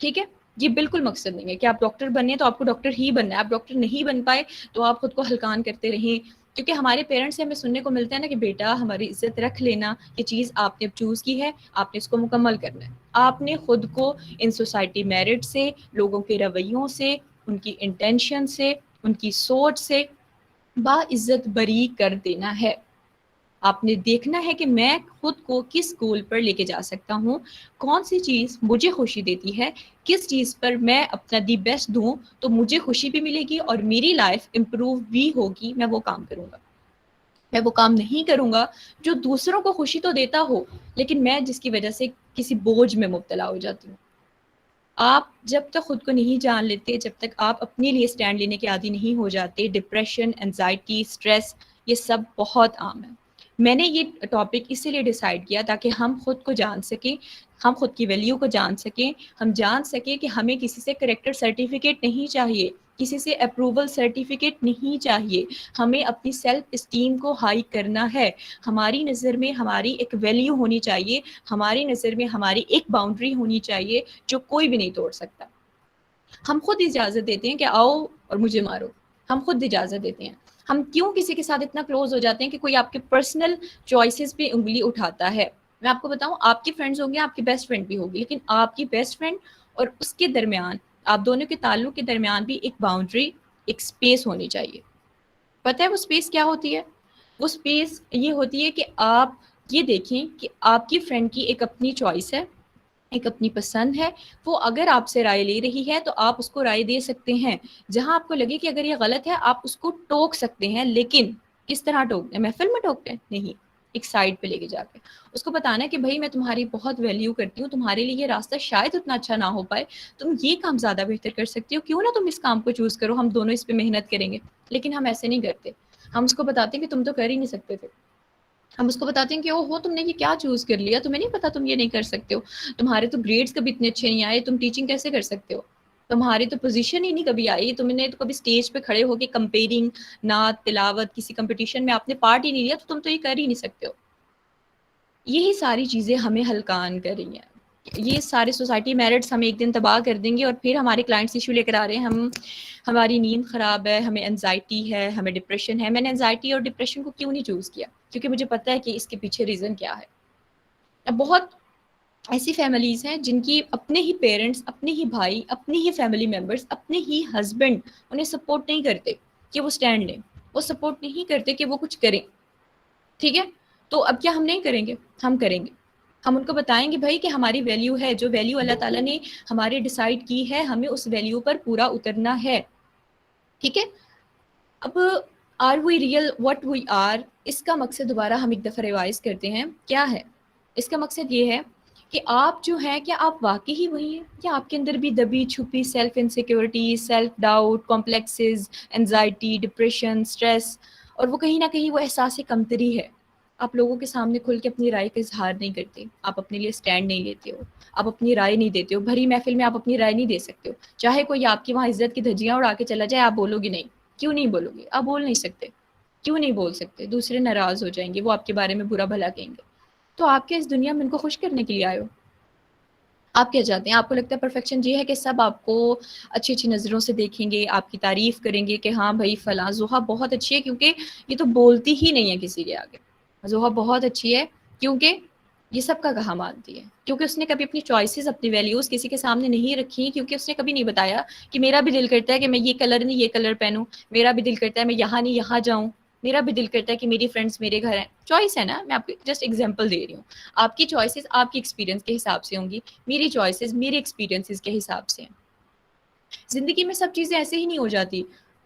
ٹھیک ہے، یہ بالکل مقصد نہیں ہے کہ آپ ڈاکٹر بننے تو آپ کو ڈاکٹر ہی بننا ہے. آپ ڈاکٹر نہیں بن پائے تو آپ خود کو ہلکان کرتے رہیں. کیونکہ ہمارے پیرنٹس سے ہمیں سننے کو ملتا ہے نا کہ بیٹا ہماری عزت رکھ لینا، یہ چیز آپ نے اب چوز کی ہے، آپ نے اس کو مکمل کرنا ہے. آپ نے خود کو ان سوسائٹی میرٹ سے، لوگوں کے رویوں سے، ان کی انٹینشن سے، ان کی سوچ سے باعزت بری کر دینا ہے. آپ نے دیکھنا ہے کہ میں خود کو کس گول پر لے کے جا سکتا ہوں، کون سی چیز مجھے خوشی دیتی ہے، کس چیز پر میں اپنا دی بیسٹ دوں تو مجھے خوشی بھی ملے گی اور میری لائف امپروو بھی ہوگی. میں وہ کام کروں گا. میں وہ کام نہیں کروں گا جو دوسروں کو خوشی تو دیتا ہو لیکن میں جس کی وجہ سے کسی بوجھ میں مبتلا ہو جاتی ہوں. آپ جب تک خود کو نہیں جان لیتے، جب تک آپ اپنے لیے سٹینڈ لینے کے عادی نہیں ہو جاتے، ڈپریشن، انزائٹی، سٹریس، یہ سب بہت عام ہے. میں نے یہ ٹاپک اسی لیے ڈیسائیڈ کیا تاکہ ہم خود کو جان سکیں، ہم خود کی ویلیو کو جان سکیں، ہم جان سکیں کہ ہمیں کسی سے کریکٹر سرٹیفکیٹ نہیں چاہیے، کسی سے اپروول سرٹیفکیٹ نہیں چاہیے. ہمیں اپنی سیلف اسٹیم کو ہائی کرنا ہے. ہماری نظر میں ہماری ایک ویلیو ہونی چاہیے، ہماری نظر میں ہماری ایک باؤنڈری ہونی چاہیے جو کوئی بھی نہیں توڑ سکتا. ہم خود اجازت دیتے ہیں کہ آؤ اور مجھے مارو. ہم خود اجازت دیتے ہیں. ہم کیوں کسی کے ساتھ اتنا کلوز ہو جاتے ہیں کہ کوئی آپ کے پرسنل چوائسیز پہ انگلی اٹھاتا ہے. میں آپ کو بتاؤں، آپ کی فرینڈز ہوں گے، آپ کی بیسٹ فرینڈ بھی ہوگی، لیکن آپ کی بیسٹ فرینڈ اور اس کے درمیان، آپ دونوں کے تعلق کے درمیان بھی ایک باؤنڈری، ایک اسپیس ہونی چاہیے. پتہ ہے وہ اسپیس کیا ہوتی ہے؟ وہ اسپیس یہ ہوتی ہے کہ آپ یہ دیکھیں کہ آپ کی فرینڈ کی ایک اپنی چوائس ہے، ایک اپنی پسند ہے. وہ اگر آپ سے رائے لے رہی ہے تو آپ اس کو رائے دے سکتے ہیں. جہاں آپ کو لگے کہ اگر یہ غلط ہے آپ اس کو ٹوک سکتے ہیں، لیکن کس طرح ٹوکتے ہیں؟ محفل میں ٹوکتے ہیں نہیں، ایک سائڈ پہ لے کے جا کے اس کو بتانا کہ بھائی میں تمہاری بہت ویلیو کرتی ہوں، تمہارے لیے یہ راستہ شاید اتنا اچھا نہ ہو پائے، تم یہ کام زیادہ بہتر کر سکتی ہو، کیوں نہ تم اس کام کو چوز کرو، ہم دونوں اس پہ محنت کریں گے. لیکن ہم ایسے نہیں کرتے. ہم اس کو بتاتے ہیں کہ تم تو کر ہی نہیں سکتے تھے. ہم اس کو بتاتے ہیں کہ او ہو تم نے یہ کیا چوز کر لیا، تمہیں نہیں پتا تم یہ نہیں کر سکتے ہو، تمہارے تو گریڈز کبھی اتنے اچھے نہیں آئے، تم ٹیچنگ کیسے کر سکتے ہو، تمہاری تو پوزیشن ہی نہیں کبھی آئی، تم نے تو کبھی اسٹیج پہ کھڑے ہو کے کمپیئرنگ، نعت، تلاوت، کسی کمپٹیشن میں آپ نے پارٹ ہی نہیں لیا تو تم تو یہ کر ہی نہیں سکتے ہو. یہی ساری چیزیں ہمیں ہلکان کر رہی ہیں. یہ سارے سوسائٹی میرٹس ہمیں ایک دن تباہ کر دیں گے اور پھر ہمارے کلائنٹس ایشو لے کر آ رہے ہیں، ہماری نیند خراب ہے، ہمیں انزائٹی ہے، ہمیں ڈپریشن ہے. میں نے انزائٹی اور ڈپریشن کو کیوں نہیں چوز کیا؟ کیونکہ مجھے پتہ ہے کہ اس کے پیچھے ریزن کیا ہے. اب بہت ایسی فیملیز ہیں جن کی اپنے ہی پیرنٹس، اپنے ہی بھائی، اپنے ہی فیملی ممبرس، اپنے ہی ہسبینڈ انہیں سپورٹ نہیں کرتے کہ وہ سٹینڈ لیں، وہ سپورٹ نہیں کرتے کہ وہ کچھ کریں. ٹھیک ہے، تو اب کیا ہم نہیں کریں گے؟ ہم کریں گے. ہم ان کو بتائیں گے بھائی کہ ہماری ویلیو ہے، جو ویلیو اللہ تعالیٰ نے ہمارے ڈیسائیڈ کی ہے، ہمیں اس ویلیو پر پورا اترنا ہے. ٹھیک ہے. اب are we real what we are, اس کا مقصد دوبارہ ہم ایک دفعہ ریوائز کرتے ہیں. کیا ہے اس کا مقصد؟ یہ ہے کہ آپ جو ہیں، کیا آپ واقعی ہی وہی ہیں، کیا آپ کے اندر بھی دبی چھپی self insecurity, self doubt, complexes, anxiety, depression, stress, اور وہ کہیں نہ کہیں وہ احساس کمتری ہے. آپ لوگوں کے سامنے کھل کے اپنی رائے کا اظہار نہیں کرتے، آپ اپنے لیے سٹینڈ نہیں لیتے ہو، آپ اپنی رائے نہیں دیتے ہو. بھری محفل میں آپ اپنی رائے نہیں دے سکتے ہو. چاہے کوئی آپ کی وہاں عزت کی دھجیاں اڑا کے چلا جائے، آپ بولو گے نہیں. کیوں نہیں بولو گے؟ آپ بول نہیں سکتے. کیوں نہیں بول سکتے؟ دوسرے ناراض ہو جائیں گے، وہ آپ کے بارے میں برا بھلا کہیں گے. تو آپ کیا اس دنیا میں ان کو خوش کرنے کے لیے آئے ہو؟ آپ کیا چاہتے ہیں؟ آپ کو لگتا ہے پرفیکشن یہ ہے کہ سب آپ کو اچھی اچھی نظروں سے دیکھیں گے، آپ کی تعریف کریں گے کہ ہاں بھائی فلاں زوہا بہت اچھی ہے، کیونکہ یہ تو بولتی ہی نہیں ہے کسی کے آگے. زوہا بہت اچھی ہے کیونکہ یہ سب کا کہا مانتی ہے، کیونکہ اس نے کبھی اپنی چوائسیز، اپنی ویلیوز کسی کے سامنے نہیں رکھی، کیونکہ اس نے کبھی نہیں بتایا کہ میرا بھی دل کرتا ہے کہ میں یہ کلر نہیں یہ کلر پہنوں، میرا بھی دل کرتا ہے میں یہاں نہیں یہاں جاؤں، میرا بھی دل کرتا ہے کہ میری فرینڈس میرے گھر ہیں. چوائس ہے نا، میں آپ کو جسٹ ایگزامپل دے رہی ہوں. آپ کی چوائسیز آپ کی ایکسپیرینس کے حساب سے ہوں گی، میری چوائسیز میرے ایکسپیرینسز کے حساب سے ہیں. زندگی میں سب چیزیں ایسے ہی نہیں ہو جاتی.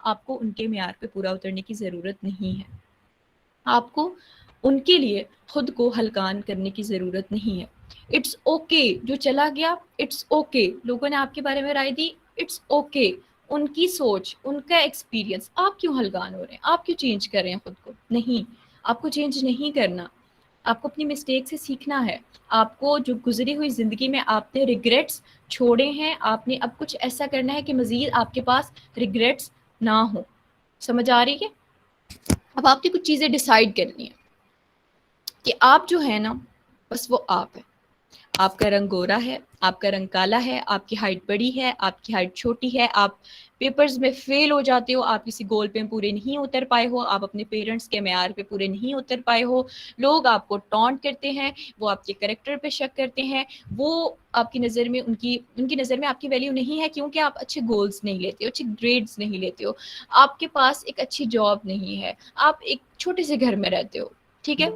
آپ کو ان کے معیار پہ پورا اترنے کی ضرورت نہیں ہے. آپ کو ان کے لیے خود کو ہلکان کرنے کی ضرورت نہیں ہے. اٹس اوکے جو چلا گیا، اٹس اوکے لوگوں نے آپ کے بارے میں رائے دی، اٹس اوکے ان کی سوچ، ان کا ایکسپیرینس. آپ کیوں ہلکان ہو رہے ہیں؟ آپ کیوں چینج کر رہے ہیں خود کو؟ نہیں، آپ کو چینج نہیں کرنا. آپ کو اپنی مسٹیک سے سیکھنا ہے. آپ کو جو گزری ہوئی زندگی میں آپ نے ریگریٹس چھوڑے ہیں، آپ نے اب کچھ ایسا کرنا ہے کہ مزید آپ کے پاس ریگریٹس نہ ہوں. سمجھ آ رہی ہے؟ اب آپ نے کچھ چیزیں ڈیسائیڈ کرنی ہیں کہ آپ جو ہے نا بس وہ آپ ہے. آپ کا رنگ گورا ہے، آپ کا رنگ کالا ہے، آپ کی ہائٹ بڑی ہے، آپ کی ہائٹ چھوٹی ہے، آپ پیپرز میں فیل ہو جاتے ہو، آپ کسی گول پہ پورے نہیں اتر پائے ہو، آپ اپنے پیرنٹس کے معیار پہ پورے نہیں اتر پائے ہو، لوگ آپ کو ٹونٹ کرتے ہیں، وہ آپ کے کریکٹر پہ شک کرتے ہیں، وہ آپ کی نظر میں ان کی نظر میں آپ کی ویلیو نہیں ہے کیونکہ آپ اچھے گولز نہیں لیتے ہو، اچھے گریڈز نہیں لیتے ہو، آپ کے پاس ایک اچھی جاب نہیں ہے، آپ ایک چھوٹے سے گھر میں رہتے ہو. ٹھیک ہے،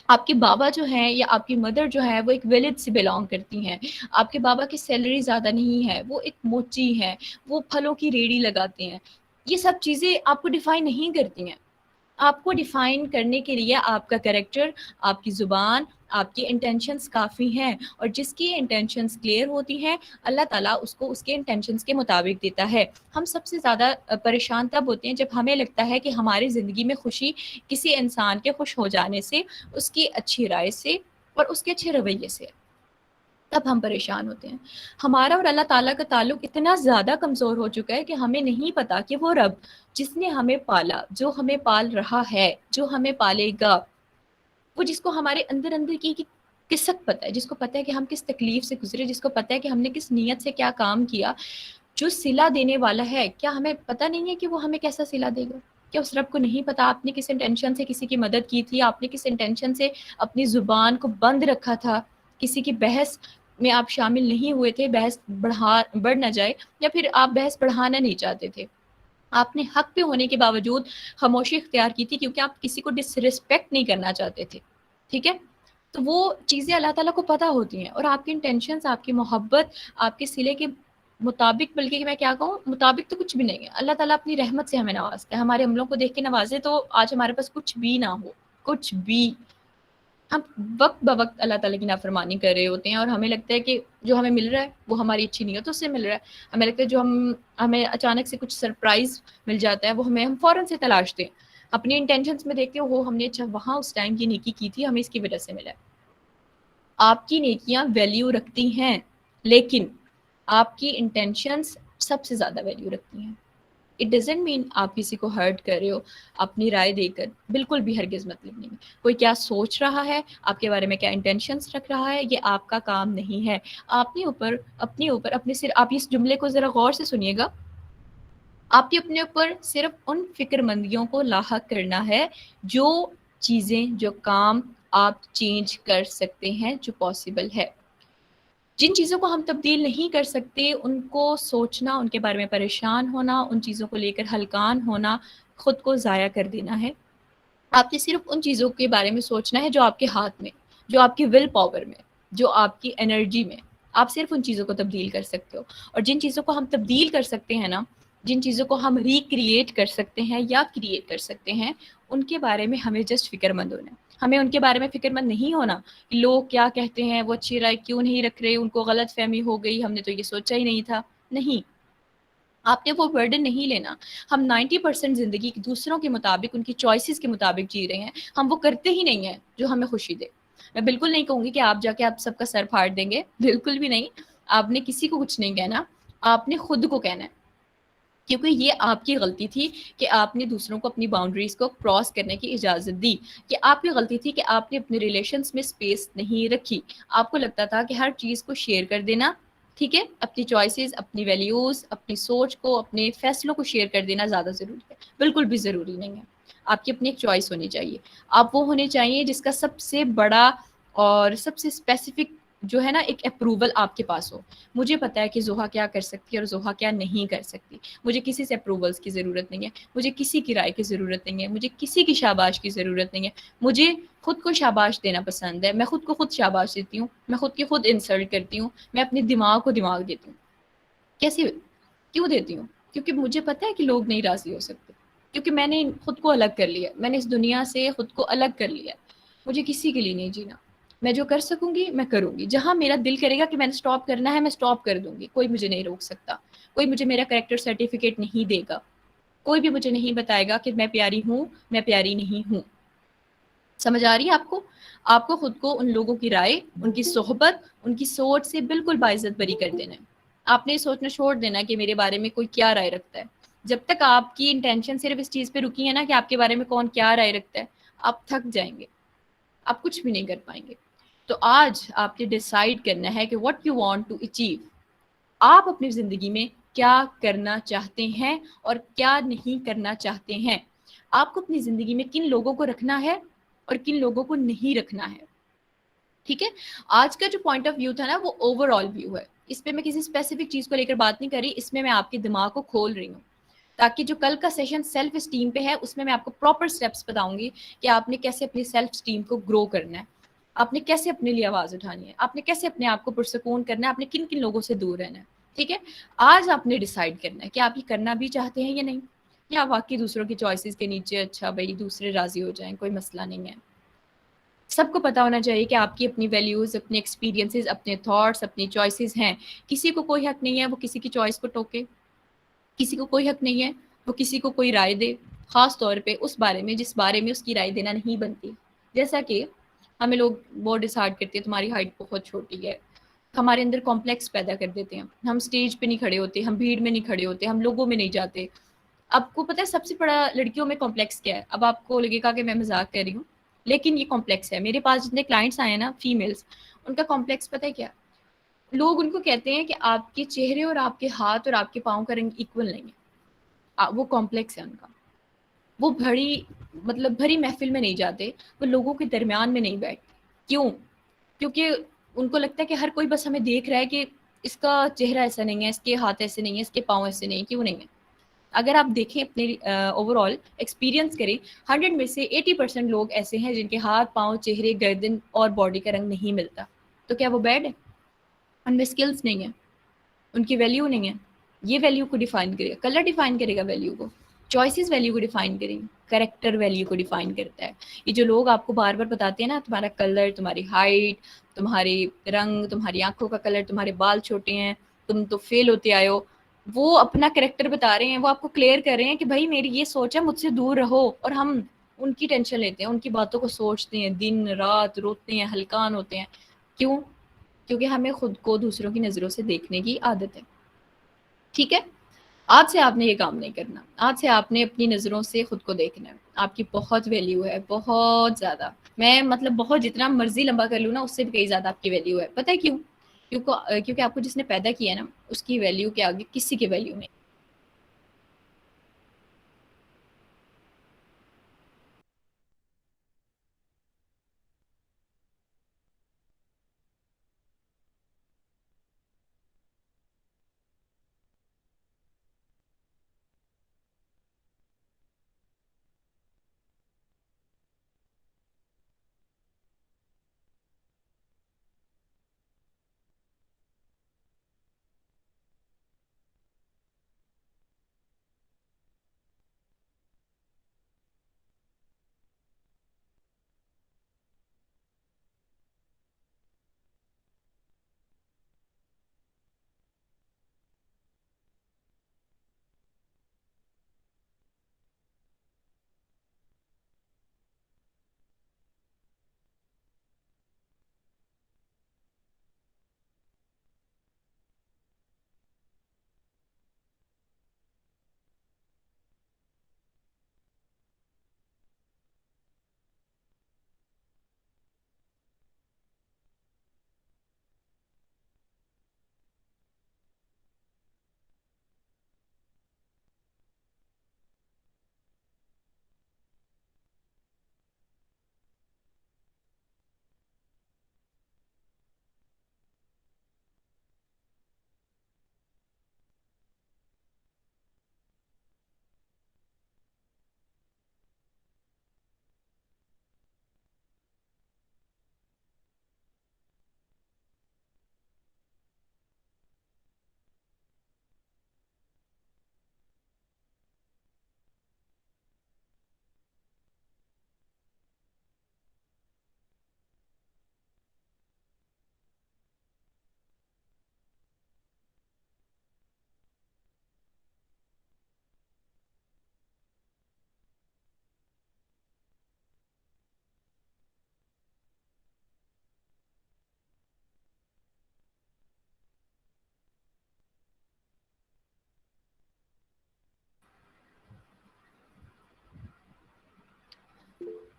آپ کے بابا جو ہیں یا آپ کی مدر جو ہے وہ ایک ولیج سے بلانگ کرتی ہیں، آپ کے بابا کی سیلری زیادہ نہیں ہے، وہ ایک موچی ہے، وہ پھلوں کی ریڑھی لگاتے ہیں. یہ سب چیزیں آپ کو ڈیفائن نہیں کرتی ہیں. آپ کو ڈیفائن کرنے کے لیے آپ کا کریکٹر، آپ کی زبان، آپ کی انٹینشنز کافی ہیں، اور جس کی انٹینشنز کلیئر ہوتی ہیں اللہ تعالیٰ اس کو اس کے انٹینشنز کے مطابق دیتا ہے. ہم سب سے زیادہ پریشان تب ہوتے ہیں جب ہمیں لگتا ہے کہ ہماری زندگی میں خوشی کسی انسان کے خوش ہو جانے سے، اس کی اچھی رائے سے اور اس کے اچھے رویے سے، تب ہم پریشان ہوتے ہیں. ہمارا اور اللہ تعالیٰ کا تعلق اتنا زیادہ کمزور ہو چکا ہے کہ ہمیں نہیں پتا کہ وہ رب جس نے ہمیں پالا، جو ہمیں پال رہا ہے، جو ہمیں پالے گا، وہ جس کو ہمارے اندر اندر کی قصت پتہ ہے، جس کو پتہ ہے کہ ہم کس تکلیف سے گزرے، جس کو پتہ ہے کہ ہم نے کس نیت سے کیا کام کیا، جو صلہ دینے والا ہے، کیا ہمیں پتہ نہیں ہے کہ وہ ہمیں کیسا صلہ دے گا؟ کیا اس رب کو نہیں پتا آپ نے کس انٹینشن سے کسی کی مدد کی تھی، آپ نے کس انٹینشن سے اپنی زبان کو بند رکھا تھا، کسی کی بحث میں آپ شامل نہیں ہوئے تھے، بحث بڑھ نہ جائے، یا پھر آپ بحث بڑھانا نہیں چاہتے تھے، آپ نے حق پہ ہونے کے باوجود خاموشی اختیار کی تھی کیونکہ آپ کسی کو ڈس رسپیکٹ نہیں کرنا چاہتے تھے. ٹھیک ہے، تو وہ چیزیں اللہ تعالیٰ کو پتہ ہوتی ہیں، اور آپ کی انٹینشنز، آپ کی محبت، آپ کے صلے کے مطابق، بلکہ میں کیا کہوں، مطابق تو کچھ بھی نہیں ہے. اللہ تعالیٰ اپنی رحمت سے ہمیں نوازتا ہے. ہمارے عملوں کو دیکھ کے نوازے تو آج ہمارے پاس کچھ بھی نہ ہو، کچھ بھی. ہم وقت بوقت اللہ تعالیٰ کی نافرمانی کر رہے ہوتے ہیں، اور ہمیں لگتا ہے کہ جو ہمیں مل رہا ہے وہ ہماری اچھی نیتوں سے مل رہا ہے. ہمیں لگتا ہے جو ہمیں اچانک سے کچھ سرپرائز مل جاتا ہے وہ ہم فوراً سے تلاشتے ہیں، اپنی انٹینشنز میں دیکھتے ہو ہم نے اچھا وہاں اس ٹائم کی نیکی کی تھی، ہمیں اس کی وجہ سے ملا ہے. آپ کی نیکیاں ویلیو رکھتی ہیں، لیکن آپ کی انٹینشنز سب سے زیادہ ویلیو رکھتی ہیں. اٹ ڈزنٹ مین آپ کسی کو ہرٹ کر رہے ہو اپنی رائے دے کر، بالکل بھی ہرگز مطلب نہیں. کوئی کیا سوچ رہا ہے، آپ کے بارے میں کیا انٹینشنز رکھ رہا ہے، یہ آپ کا کام نہیں ہے. آپ نے اپنے اوپر اپنے سر، آپ اس جملے کو ذرا غور سے سنیے گا، آپ نے اپنے اوپر صرف ان فکر مندیوں کو لاحق کرنا ہے جو چیزیں، جو کام آپ چینج کر سکتے ہیں، جو پاسبل ہے. جن چیزوں کو ہم تبدیل نہیں کر سکتے ان کو سوچنا، ان کے بارے میں پریشان ہونا، ان چیزوں کو لے کر ہلکان ہونا، خود کو ضائع کر دینا ہے. آپ نے صرف ان چیزوں کے بارے میں سوچنا ہے جو آپ کے ہاتھ میں، جو آپ کی ول پاور میں، جو آپ کی انرجی میں. آپ صرف ان چیزوں کو تبدیل کر سکتے ہو. اور جن چیزوں کو ہم تبدیل کر سکتے ہیں نا، جن چیزوں کو ہم ریکریٹ کر سکتے ہیں یا کریٹ کر سکتے ہیں، ان کے بارے میں ہمیں جسٹ فکر مند ہونا ہے. ہمیں ان کے بارے میں فکر مند نہیں ہونا کہ لوگ کیا کہتے ہیں، وہ اچھی رائے کیوں نہیں رکھ رہے، ان کو غلط فہمی ہو گئی، ہم نے تو یہ سوچا ہی نہیں تھا. نہیں، آپ نے وہ برڈن نہیں لینا. ہم 90% زندگی دوسروں کے مطابق، ان کی چوائسیز کے مطابق جی رہے ہیں. ہم وہ کرتے ہی نہیں ہیں جو ہمیں خوشی دے. میں بالکل نہیں کہوں گی کہ آپ جا کے آپ سب کا سر پھاڑ دیں گے، بالکل بھی نہیں. آپ نے کسی کو کچھ نہیں کہنا، آپ نے خود کو کہنا ہے، کیونکہ یہ آپ کی غلطی تھی کہ آپ نے دوسروں کو اپنی باؤنڈریز کو کراس کرنے کی اجازت دی. کہ آپ کی غلطی تھی کہ آپ نے اپنے ریلیشنز میں سپیس نہیں رکھی. آپ کو لگتا تھا کہ ہر چیز کو شیئر کر دینا، ٹھیک ہے، اپنی چوائسیز، اپنی ویلیوز، اپنی سوچ کو، اپنے فیصلوں کو شیئر کر دینا زیادہ ضروری ہے. بالکل بھی ضروری نہیں ہے. آپ کی اپنی ایک چوائس ہونی چاہیے. آپ وہ ہونے چاہیے جس کا سب سے بڑا اور سب سے اسپیسیفک جو ہے نا ایک اپروول آپ کے پاس ہو. مجھے پتا ہے کہ زوہا کیا کر سکتی ہے اور زوہا کیا نہیں کر سکتی. مجھے کسی سے اپروولس کی ضرورت نہیں ہے، مجھے کسی کی رائے کی ضرورت نہیں ہے، مجھے کسی کی شاباش کی ضرورت نہیں ہے. مجھے خود کو شاباش دینا پسند ہے. میں خود کو خود شاباش دیتی ہوں، میں خود کی خود انسلٹ کرتی ہوں، میں اپنے دماغ کو دماغ دیتی ہوں. کیسے، کیوں دیتی ہوں؟ کیونکہ مجھے پتا ہے کہ لوگ نہیں راضی ہو سکتے، کیونکہ میں نے خود کو الگ کر لیا، میں نے اس دنیا سے خود کو الگ کر لیا، مجھے کسی کے لیے نہیں جینا، میں جو کر سکوں گی میں کروں گی، جہاں میرا دل کرے گا کہ میں نے اسٹاپ کرنا ہے میں اسٹاپ کر دوں گی، کوئی مجھے نہیں روک سکتا، کوئی مجھے میرا کریکٹر سرٹیفکیٹ نہیں دے گا، کوئی بھی مجھے نہیں بتائے گا کہ میں پیاری ہوں میں پیاری نہیں ہوں۔ سمجھ آ رہی ہے آپ کو؟ آپ کو خود کو ان لوگوں کی رائے، ان کی صحبت، ان کی سوچ سے بالکل باعزت بری کر دینا ہے۔ آپ نے یہ سوچنا چھوڑ دینا کہ میرے بارے میں کوئی کیا رائے رکھتا ہے۔ جب تک آپ کی انٹینشن صرف اس چیز پہ رکی ہے نا کہ آپ کے بارے میں کون کیا رائے رکھتا ہے، آپ تھک جائیں گے، آپ کچھ بھی نہیں کر پائیں گے۔ تو آج آپ نے ڈیسائیڈ کرنا ہے کہ what you want to achieve, آپ اپنی زندگی میں کیا کرنا چاہتے ہیں اور کیا نہیں کرنا چاہتے ہیں۔ آپ کو اپنی زندگی میں کن لوگوں کو رکھنا ہے اور کن لوگوں کو نہیں رکھنا ہے، ٹھیک ہے؟ آج کا جو پوائنٹ آف ویو تھا نا وہ اوور آل ویو ہے، اس پہ میں کسی اسپیسیفک چیز کو لے کر بات نہیں کر رہی، اس میں آپ کے دماغ کو کھول رہی ہوں تاکہ جو کل کا سیشن سیلف اسٹیم پہ ہے اس میں آپ کو پراپر اسٹیپس بتاؤں گی کہ آپ نے کیسے اپنی سیلف اسٹیم کو گرو کرنا ہے، آپ نے کیسے اپنے لیے آواز اٹھانی ہے، آپ نے کیسے اپنے آپ کو پرسکون کرنا ہے، آپ نے کن کن لوگوں سے دور رہنا ہے، ٹھیک ہے؟ آج آپ نے ڈیسائیڈ کرنا ہے کہ آپ یہ کرنا بھی چاہتے ہیں یا نہیں، یا واقعی دوسروں کی چوائسیز کے نیچے اچھا بھائی دوسرے راضی ہو جائیں کوئی مسئلہ نہیں ہے۔ سب کو پتا ہونا چاہیے کہ آپ کی اپنی ویلیوز، اپنے ایکسپیرینسز، اپنے تھاٹس، اپنی چوائسیز ہیں، کسی کو کوئی حق نہیں ہے وہ کسی کی چوائس کو ٹوکے، کسی کو کوئی حق نہیں ہے وہ کسی کو کوئی رائے دے، خاص طور پہ اس بارے میں جس بارے میں اس کی رائے دینا نہیں بنتی۔ جیسا کہ ہمیں لوگ وہ ڈیسائیڈ کرتے ہیں تمہاری ہائٹ بہت چھوٹی ہے، ہمارے اندر کمپلیکس پیدا کر دیتے ہیں، ہم سٹیج پہ نہیں کھڑے ہوتے، ہم بھیڑ میں نہیں کھڑے ہوتے، ہم لوگوں میں نہیں جاتے۔ آپ کو پتہ ہے سب سے بڑا لڑکیوں میں کمپلیکس کیا ہے؟ اب آپ کو لگے گا کہ میں مذاق کر رہی ہوں، لیکن یہ کمپلیکس ہے۔ میرے پاس جتنے کلائنٹس آئے ہیں نا فیمیلز، ان کا کمپلیکس پتہ ہے کیا؟ لوگ ان کو کہتے ہیں کہ آپ کے چہرے اور آپ کے ہاتھ اور آپ کے پاؤں کا رنگ ایکول نہیں ہے، وہ کمپلیکس ہے ان کا۔ وہ بھری محفل میں نہیں جاتے، وہ لوگوں کے درمیان میں نہیں بیٹھتے۔ کیوں؟ کیونکہ ان کو لگتا ہے کہ ہر کوئی بس ہمیں دیکھ رہا ہے کہ اس کا چہرہ ایسا نہیں ہے، اس کے ہاتھ ایسے نہیں ہے، اس کے پاؤں ایسے نہیں ہیں، کیوں نہیں ہے؟ اگر آپ دیکھیں اپنے اوور آل ایکسپیرینس کریں، 100 میں سے 80% لوگ ایسے ہیں جن کے ہاتھ، پاؤں، چہرے، گردن اور باڈی کا رنگ نہیں ملتا۔ تو کیا وہ بیڈ ہے؟ ان میں اسکلس نہیں ہیں، ان کی ویلیو نہیں ہے۔ یہ ویلیو کو ڈیفائن کرے گا، کلر ڈیفائن کرے گا ویلیو کو، چوائسیز ویلیو کو ڈیفائن کریں گے، کریکٹر ویلیو کو ڈیفائن کرتا ہے۔ یہ جو لوگ آپ کو بار بار بتاتے ہیں نا تمہارا کلر، تمہاری ہائٹ، تمہاری رنگ، تمہاری آنکھوں کا کلر، تمہارے بال چھوٹے ہیں، تم تو فیل ہوتے آئے ہو، وہ اپنا کریکٹر بتا رہے ہیں، وہ آپ کو کلیئر کر رہے ہیں کہ بھائی میری یہ سوچ ہے، مجھ سے دور رہو، اور ہم ان کی ٹینشن لیتے ہیں، ان کی باتوں کو سوچتے ہیں، دن رات روتے ہیں، ہلکان ہوتے ہیں۔ کیوں؟ کیونکہ ہمیں خود کو دوسروں کی نظروں سے دیکھنے کی عادت ہے، ٹھیک ہے؟ آج سے آپ نے یہ کام نہیں کرنا، آج سے آپ نے اپنی نظروں سے خود کو دیکھنا ہے۔ آپ کی بہت ویلیو ہے، بہت زیادہ، میں بہت جتنا مرضی لمبا کر لوں نا اس سے بھی کئی زیادہ آپ کی ویلیو ہے۔ پتہ ہے کیوں؟ کیونکہ آپ کو جس نے پیدا کیا ہے نا اس کی ویلیو کے آگے کسی کی ویلیو نہیں۔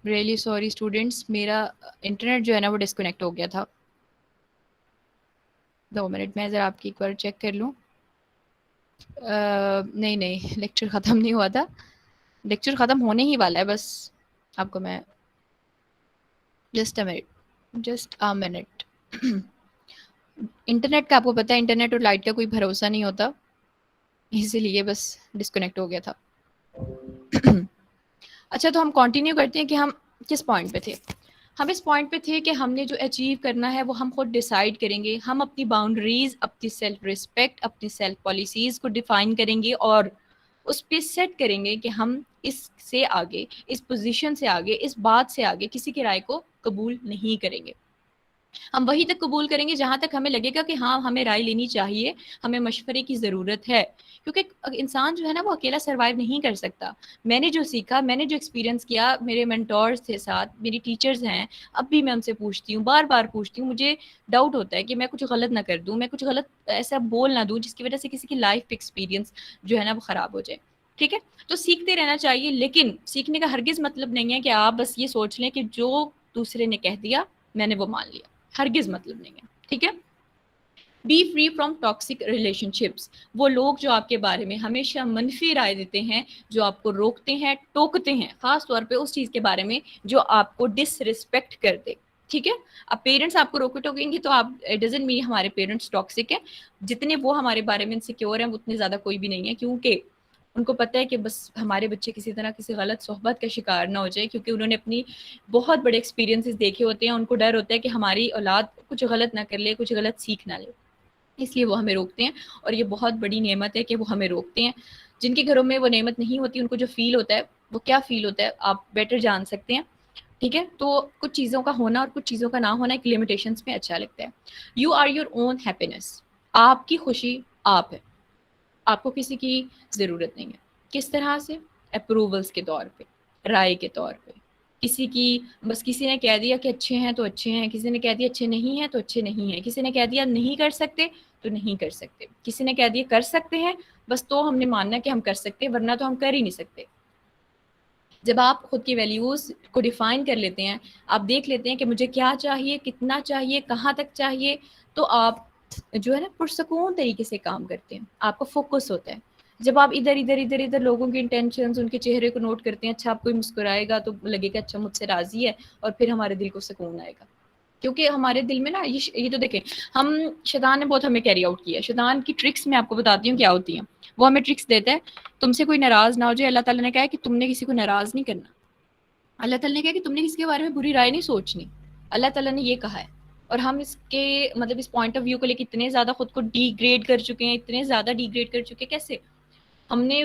ریئلی سوری اسٹوڈینٹس، میرا انٹرنیٹ جو ہے نا وہ ڈسکنیکٹ ہو گیا تھا. 2 منٹ میں ذرا آپ کی ایک بار چیک کر لوں. نہیں نہیں، لیکچر ختم نہیں ہوا تھا، لیکچر ختم ہونے ہی والا ہے. بس آپ کو میں جسٹ اے منٹ. انٹرنیٹ کا آپ کو پتہ ہے، انٹرنیٹ اور لائٹ کا کوئی بھروسہ نہیں ہوتا، اسی لیے بس ڈسکنیکٹ ہو گیا تھا. اچھا تو ہم کنٹینیو کرتے ہیں کہ ہم کس پوائنٹ پہ تھے. ہم اس پوائنٹ پہ تھے کہ ہم نے جو اچیو کرنا ہے وہ ہم خود ڈیسائیڈ کریں گے. ہم اپنی باؤنڈریز، اپنی سیلف رسپیکٹ، اپنی سیلف پالیسیز کو ڈیفائن کریں گے اور اس پہ سیٹ کریں گے کہ ہم اس سے آگے، اس پوزیشن سے آگے، اس بات سے آگے کسی کی رائے کو قبول نہیں کریں گے. ہم وہی تک قبول کریں گے جہاں تک ہمیں لگے گا کہ ہاں ہمیں رائے لینی چاہیے، ہمیں مشورے کی ضرورت ہے. کیونکہ انسان جو ہے نا وہ اکیلا سروائیو نہیں کر سکتا. میں نے جو سیکھا، میں نے جو ایکسپیرینس کیا، میرے مینٹورز کے ساتھ، میری ٹیچرز ہیں، اب بھی میں ان سے پوچھتی ہوں، بار بار پوچھتی ہوں. مجھے ڈاؤٹ ہوتا ہے کہ میں کچھ غلط نہ کر دوں، میں کچھ غلط ایسا بول نہ دوں جس کی وجہ سے کسی کی لائف ایکسپیرینس جو ہے نا وہ خراب ہو جائے. ٹھیک ہے، تو سیکھتے رہنا چاہیے، لیکن سیکھنے کا ہرگز مطلب نہیں ہے کہ آپ بس یہ سوچ لیں کہ جو دوسرے نے کہہ دیا میں نے وہ مان لیا. ہرگز مطلب نہیں ہے. ٹھیک ہے، be free from toxic relationships. وہ لوگ جو آپ کے بارے میں ہمیشہ منفی رائے دیتے ہیں، جو آپ کو روکتے ہیں، ٹوکتے ہیں، خاص طور پہ اس چیز کے بارے میں جو آپ کو ڈس رسپیکٹ کر دے. ٹھیک ہے، اب پیرنٹس آپ کو روکے ٹوکیں گے تو آپ ڈزنٹ مین ہمارے پیرنٹس ٹاکسک ہیں. جتنے وہ ہمارے بارے میں انسیکیور ہیں اتنے زیادہ کوئی بھی نہیں ہے، کیونکہ ان کو پتہ ہے کہ بس ہمارے بچے کسی طرح کسی غلط صحبت کا شکار نہ ہو جائے، کیونکہ انہوں نے اپنی بہت بڑے ایکسپیرینسز دیکھے ہوتے ہیں. ان کو ڈر ہوتا ہے کہ ہماری اولاد کچھ غلط نہ کر لے، کچھ غلط سیکھ نہ لے، اس لیے وہ ہمیں روکتے ہیں. اور یہ بہت بڑی نعمت ہے کہ وہ ہمیں روکتے ہیں. جن کے گھروں میں وہ نعمت نہیں ہوتی ان کو جو فیل ہوتا ہے وہ کیا فیل ہوتا ہے آپ بیٹر جان سکتے ہیں. ٹھیک ہے، تو کچھ چیزوں کا ہونا اور کچھ چیزوں کا نہ ہونا ایک لمیٹیشنس میں اچھا لگتا ہے. You are your own happiness. آپ کی خوشی آپ ہے، آپ کو کسی کی ضرورت نہیں ہے. کس طرح سے؟ اپروولس کے طور پہ، رائے کے طور پہ. کسی کی بس کسی نے کہہ دیا کہ اچھے ہیں تو اچھے ہیں، کسی نے کہہ دیا اچھے نہیں ہیں تو اچھے نہیں ہیں، کسی نے کہہ دیا نہیں کر سکتے تو نہیں کر سکتے، کسی نے کہہ دیا کر سکتے ہیں بس تو ہم نے ماننا کہ ہم کر سکتے ورنہ تو ہم کر ہی نہیں سکتے. جب آپ خود کی ویلیوز کو ڈیفائن کر لیتے ہیں، آپ دیکھ لیتے ہیں کہ مجھے کیا چاہیے، کتنا چاہیے، کہاں تک چاہیے، تو آپ جو ہے نا پرسکون طریقے سے کام کرتے ہیں. آپ کو فوکس ہوتا ہے. جب آپ ادھر لوگوں کی انٹینشنز، ان کے چہرے کو نوٹ کرتے ہیں، اچھا آپ کوئی مسکرائے گا تو لگے گا اچھا مجھ سے راضی ہے، اور پھر ہمارے دل کو سکون آئے گا. کیونکہ ہمارے دل میں نا یہ تو دیکھیں، ہم شیطان نے بہت ہمیں کیری آؤٹ کیا ہے. شیطان کی ٹرکس میں آپ کو بتاتی ہوں کیا ہوتی ہیں. وہ ہمیں ٹرکس دیتا ہے، تم سے کوئی ناراض نہ ہو جائے. اللہ تعالیٰ نے کہا ہے کہ تم نے کسی کو ناراض نہیں کرنا. اللہ تعالیٰ نے کہا کہ تم نے کسی کے بارے میں بری رائے نہیں سوچنی. اللہ تعالیٰ نے یہ کہا ہے. اور ہم اس کے مطلب اس پوائنٹ آف ویو کو لے کے اتنے زیادہ خود کو ڈی گریڈ کر چکے ہیں، اتنے زیادہ ڈی گریڈ کر چکے ہیں. کیسے؟ ہم نے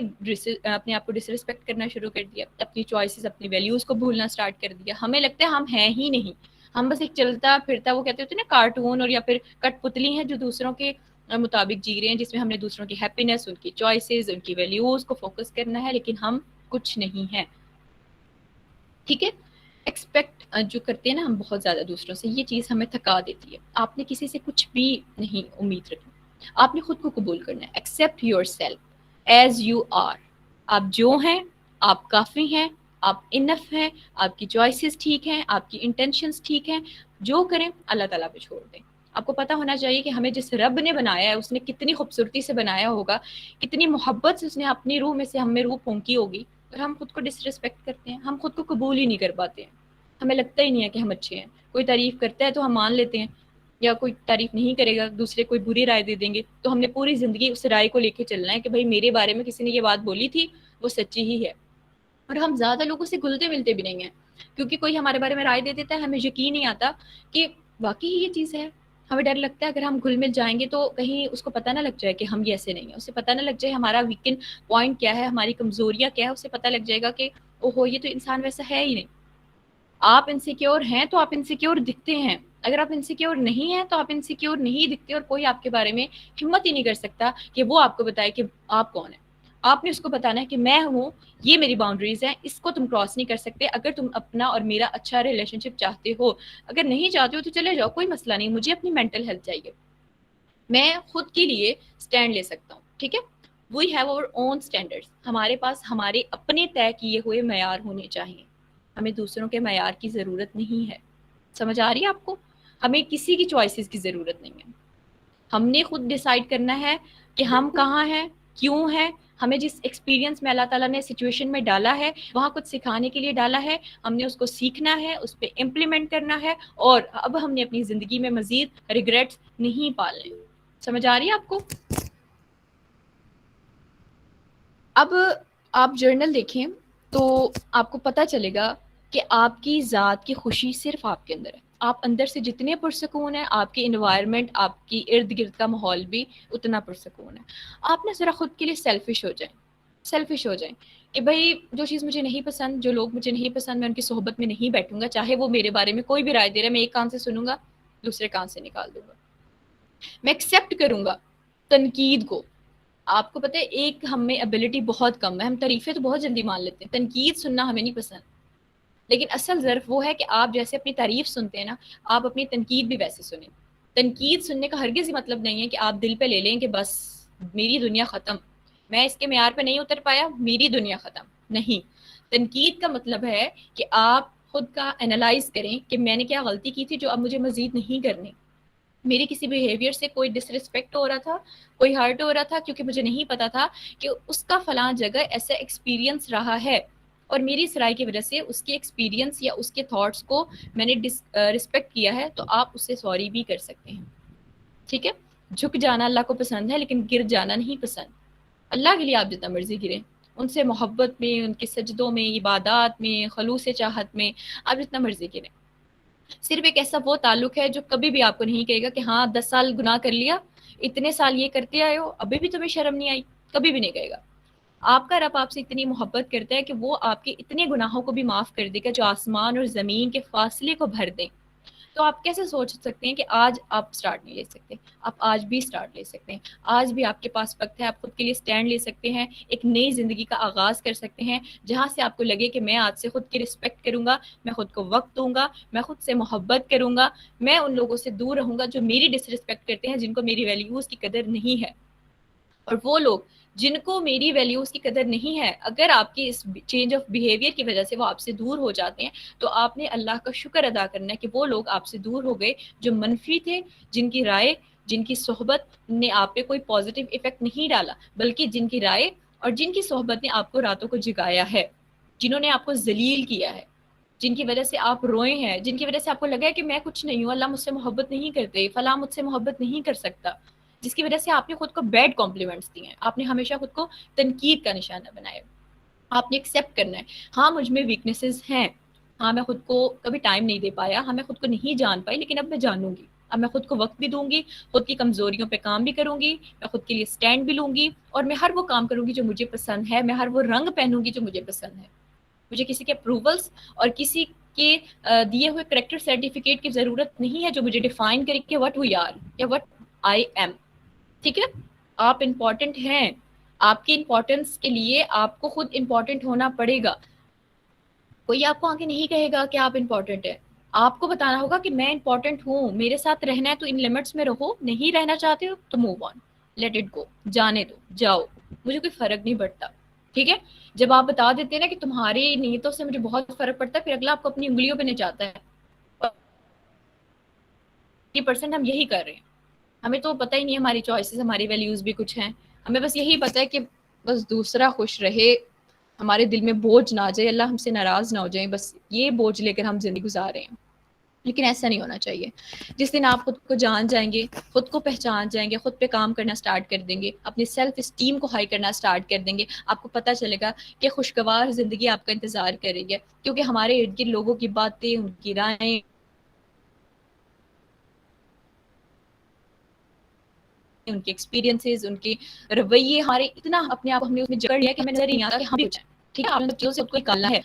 اپنے آپ کو ڈس رسپیکٹ کرنا شروع کر دیا، اپنی چوائسیز، اپنی ویلیوز کو بھولنا اسٹارٹ کر دیا. ہمیں لگتا ہے ہم ہیں ہی نہیں، ہم بس ایک چلتا پھرتا وہ کہتے ہوتے ہیں نا کارٹون، اور یا پھر کٹ پتلی ہیں جو دوسروں کے مطابق جی رہے ہیں، جس میں ہم نے دوسروں کی ہیپینس، ان کی چوائسیز، ان کی ویلیوز کو فوکس کرنا ہے، لیکن ہم کچھ نہیں ہیں. ٹھیک ہے، ایکسپیکٹ جو کرتے ہیں نا ہم بہت زیادہ دوسروں سے، یہ چیز ہمیں تھکا دیتی ہے. آپ نے کسی سے کچھ بھی نہیں امید رکھنی، آپ نے خود کو قبول کرنا ہے. Accept yourself as you are. آپ جو ہیں آپ کافی ہیں، آپ انف ہیں، آپ کی چوائسیز ٹھیک ہیں، آپ کی انٹینشنز ٹھیک ہیں. جو کریں اللہ تعالیٰ پہ چھوڑ دیں. آپ کو پتہ ہونا چاہیے کہ ہمیں جس رب نے بنایا ہے اس نے کتنی خوبصورتی سے بنایا ہوگا، کتنی محبت سے اس نے اپنی روح میں سے ہم میں روح پھونکی ہوگی. اور ہم خود کو ڈس رسپیکٹ کرتے ہیں، ہم خود کو قبول ہی نہیں کر پاتے ہیں. ہمیں لگتا ہی نہیں ہے کہ ہم اچھے ہیں. کوئی تعریف کرتا ہے تو ہم مان لیتے ہیں، یا کوئی تعریف نہیں کرے گا، دوسرے کوئی بری رائے دے دیں گے تو ہم نے پوری زندگی اس رائے کو لے کے چلنا ہے کہ بھائی میرے بارے میں کسی نے یہ بات بولی تھی وہ سچی ہی ہے. اور ہم زیادہ لوگوں سے گلتے ملتے بھی نہیں ہیں، کیونکہ کوئی ہمارے بارے میں رائے دے دیتا ہے ہمیں یقین نہیں آتا کہ واقعی یہ چیز ہے. ہمیں ڈر لگتا ہے اگر ہم گھل مل جائیں گے تو کہیں اس کو پتہ نہ لگ جائے کہ ہم یہ ایسے نہیں ہیں، اسے پتہ نہ لگ جائے ہمارا ویکن پوائنٹ کیا ہے، ہماری کمزوریاں کیا ہے. اسے پتہ لگ جائے گا کہ اوہو یہ تو انسان ویسا ہے ہی نہیں. آپ انسیکیور ہیں تو آپ انسیکیور دکھتے ہیں، اگر آپ انسیکیور نہیں ہیں تو آپ انسیکیور نہیں دکھتے. اور کوئی آپ کے بارے میں ہمت ہی نہیں کر سکتا کہ وہ آپ کو بتائے کہ آپ کون ہیں. آپ نے اس کو بتانا ہے کہ میں ہوں، یہ میری باؤنڈریز ہیں، اس کو تم کراس نہیں کر سکتے. اگر تم اپنا اور میرا اچھا ریلیشن شپ چاہتے ہو، اگر نہیں چاہتے ہو تو چلے جاؤ، کوئی مسئلہ نہیں. مجھے اپنی مینٹل ہیلتھ چاہیے، میں خود کے لیے اسٹینڈ لے سکتا ہوں. ٹھیک ہے، we have our own standards. ہمارے پاس ہمارے اپنے طے کیے ہوئے معیار ہونے چاہیے. ہمیں دوسروں کے معیار کی ضرورت نہیں ہے. سمجھ آ رہی ہے آپ کو؟ ہمیں کسی کی چوائسیز کی ضرورت نہیں ہے. ہم نے خود ڈیسائیڈ کرنا ہے کہ ہم کہاں ہیں, کیوں ہیں. ہمیں جس ایکسپیرینس میں اللہ تعالیٰ نے سچویشن میں ڈالا ہے, وہاں کچھ سکھانے کے لیے ڈالا ہے, ہم نے اس کو سیکھنا ہے, اس پہ امپلیمنٹ کرنا ہے, اور اب ہم نے اپنی زندگی میں مزید ریگریٹس نہیں پالنے. سمجھ آ رہی ہے آپ کو؟ اب آپ جرنل دیکھیں تو آپ کو پتہ چلے گا کہ آپ کی ذات کی خوشی صرف آپ کے اندر ہے. آپ اندر سے جتنے پرسکون ہیں, آپ کی انوائرمنٹ, آپ کی ارد گرد کا ماحول بھی اتنا پرسکون ہے. آپ نا ذرا خود کے لیے سیلفش ہو جائیں, سیلفش ہو جائیں کہ بھائی جو چیز مجھے نہیں پسند, جو لوگ مجھے نہیں پسند, میں ان کی صحبت میں نہیں بیٹھوں گا, چاہے وہ میرے بارے میں کوئی بھی رائے دے رہا ہے, میں ایک کان سے سنوں گا, دوسرے کان سے نکال دوں گا. میں ایکسیپٹ کروں گا تنقید کو. آپ کو پتہ ہے ایک ہم میں ایبلٹی بہت کم ہے, ہم تعریفیں تو بہت جلدی مان لیتے ہیں, تنقید سننا ہمیں نہیں پسند. لیکن اصل ظرف وہ ہے کہ آپ جیسے اپنی تعریف سنتے ہیں نا, آپ اپنی تنقید بھی ویسے سنیں. تنقید سننے کا ہرگز ہی مطلب نہیں ہے کہ آپ دل پہ لے لیں کہ بس میری دنیا ختم, میں اس کے معیار پہ نہیں اتر پایا, میری دنیا ختم. نہیں, تنقید کا مطلب ہے کہ آپ خود کا انالائز کریں کہ میں نے کیا غلطی کی تھی جو اب مجھے مزید نہیں کرنی. میری کسی بیہیویئر سے کوئی ڈس رسپیکٹ ہو رہا تھا, کوئی ہرٹ ہو رہا تھا, کیونکہ مجھے نہیں پتا تھا کہ اس کا فلاں جگہ ایسا ایکسپیرینس رہا ہے, اور میری اس رائے کی وجہ سے اس کے ایکسپیرینس یا اس کے تھاٹس کو میں نے ڈس رسپیکٹ کیا ہے, تو آپ اس سے سوری بھی کر سکتے ہیں. ٹھیک ہے, جھک جانا اللہ کو پسند ہے, لیکن گر جانا نہیں پسند. اللہ کے لیے آپ جتنا مرضی گریں, ان سے محبت میں, ان کے سجدوں میں, عبادات میں, خلوص چاہت میں آپ جتنا مرضی گریں. صرف ایک ایسا وہ تعلق ہے جو کبھی بھی آپ کو نہیں کہے گا کہ ہاں 10 سال گناہ کر لیا, اتنے سال یہ کرتے آئے ہو, ابھی بھی تمہیں شرم نہیں آئی, کبھی بھی نہیں کہے گا. آپ کا رب آپ سے اتنی محبت کرتا ہے کہ وہ آپ کے اتنے گناہوں کو بھی معاف کر دے گا جو آسمان اور زمین کے فاصلے کو بھر دیں. تو آپ کیسے سوچ سکتے ہیں کہ آج آپ سٹارٹ نہیں لے سکتے؟ آپ آج بھی سٹارٹ لے سکتے ہیں. آج بھی آپ کے پاس وقت ہے, آپ خود کے لیے سٹینڈ لے سکتے ہیں, ایک نئی زندگی کا آغاز کر سکتے ہیں, جہاں سے آپ کو لگے کہ میں آج سے خود کی رسپیکٹ کروں گا, میں خود کو وقت دوں گا, میں خود سے محبت کروں گا, میں ان لوگوں سے دور رہوں گا جو میری ڈس رسپیکٹ کرتے ہیں, جن کو میری ویلیوز کی قدر نہیں ہے. اور وہ لوگ جن کو میری ویلیوز کی قدر نہیں ہے, اگر آپ کی اس چینج آف بیہیویئر کی وجہ سے وہ آپ سے دور ہو جاتے ہیں, تو آپ نے اللہ کا شکر ادا کرنا ہے کہ وہ لوگ آپ سے دور ہو گئے جو منفی تھے, جن کی رائے, جن کی صحبت نے آپ پہ کوئی پازیٹیو ایفیکٹ نہیں ڈالا, بلکہ جن کی رائے اور جن کی صحبت نے آپ کو راتوں کو جگایا ہے, جنہوں نے آپ کو ذلیل کیا ہے, جن کی وجہ سے آپ روئے ہیں, جن کی وجہ سے آپ کو لگا ہے کہ میں کچھ نہیں ہوں, اللہ مجھ سے محبت نہیں کرتے, فلاں مجھ سے محبت نہیں کر سکتا, جس کی وجہ سے آپ نے خود کو بیڈ کمپلیمنٹس دیے ہیں, آپ نے ہمیشہ خود کو تنقید کا نشانہ بنایا. آپ نے ایکسیپٹ کرنا ہے, ہاں مجھ میں ویکنیسز ہیں, ہاں میں خود کو کبھی ٹائم نہیں دے پایا, ہاں میں خود کو نہیں جان پائی, لیکن اب میں جانوں گی, اب میں خود کو وقت بھی دوں گی, خود کی کمزوریوں پہ کام بھی کروں گی, میں خود کے لیے سٹینڈ بھی لوں گی, اور میں ہر وہ کام کروں گی جو مجھے پسند ہے, میں ہر وہ رنگ پہنوں گی جو مجھے پسند ہے. مجھے کسی کے اپروولس اور کسی کے دیے ہوئے کریکٹر سرٹیفکیٹ کی ضرورت نہیں ہے جو مجھے ڈیفائن کرے کہ وٹ وی آر یا وٹ آئی ایم. ٹھیک ہے, آپ امپورٹنٹ ہیں, آپ کی امپورٹنس کے لیے آپ کو خود امپورٹنٹ ہونا پڑے گا. کوئی آپ کو آگے نہیں کہے گا کہ آپ امپورٹنٹ ہیں, آپ کو بتانا ہوگا کہ میں امپورٹنٹ ہوں, میرے ساتھ رہنا ہے تو ان لمٹس میں رہو, نہیں رہنا چاہتے ہو تو move on, late it go, جانے دو, جاؤ, مجھے کوئی فرق نہیں پڑتا. ٹھیک ہے, جب آپ بتا دیتے ہیں نا کہ تمہاری نیتوں سے مجھے بہت فرق پڑتا ہے, پھر اگلا آپ کو اپنی انگلیوں پہ نچاتا ہے. 80% ہم یہی کر رہے ہیں, ہمیں تو پتہ ہی نہیں ہماری چوائسیز, ہماری ویلیوز بھی کچھ ہیں, ہمیں بس یہی پتہ ہے کہ بس دوسرا خوش رہے, ہمارے دل میں بوجھ نہ آ جائے, اللہ ہم سے ناراض نہ ہو جائیں, بس یہ بوجھ لے کر ہم زندگی گزار رہے ہیں. لیکن ایسا نہیں ہونا چاہیے. جس دن آپ خود کو جان جائیں گے, خود کو پہچان جائیں گے, خود پہ کام کرنا سٹارٹ کر دیں گے, اپنی سیلف اسٹیم کو ہائی کرنا سٹارٹ کر دیں گے, آپ کو پتہ چلے گا کہ خوشگوار زندگی آپ کا انتظار کر رہی ہے, کیونکہ ہمارے ارد گرد لوگوں کی باتیں, ان کی رائیں, ان کے ایکسپیرینسز, ان کے رویے, ہمارے اتنا اپنے آپ ہم نے اس میں جکڑ لیا کہ ہمیں نظر ہی نہیں آتا کہ ہم کچھ ہیں. ٹھیک ہے, آپ نے چیزوں سے خود کو نکالنا ہے.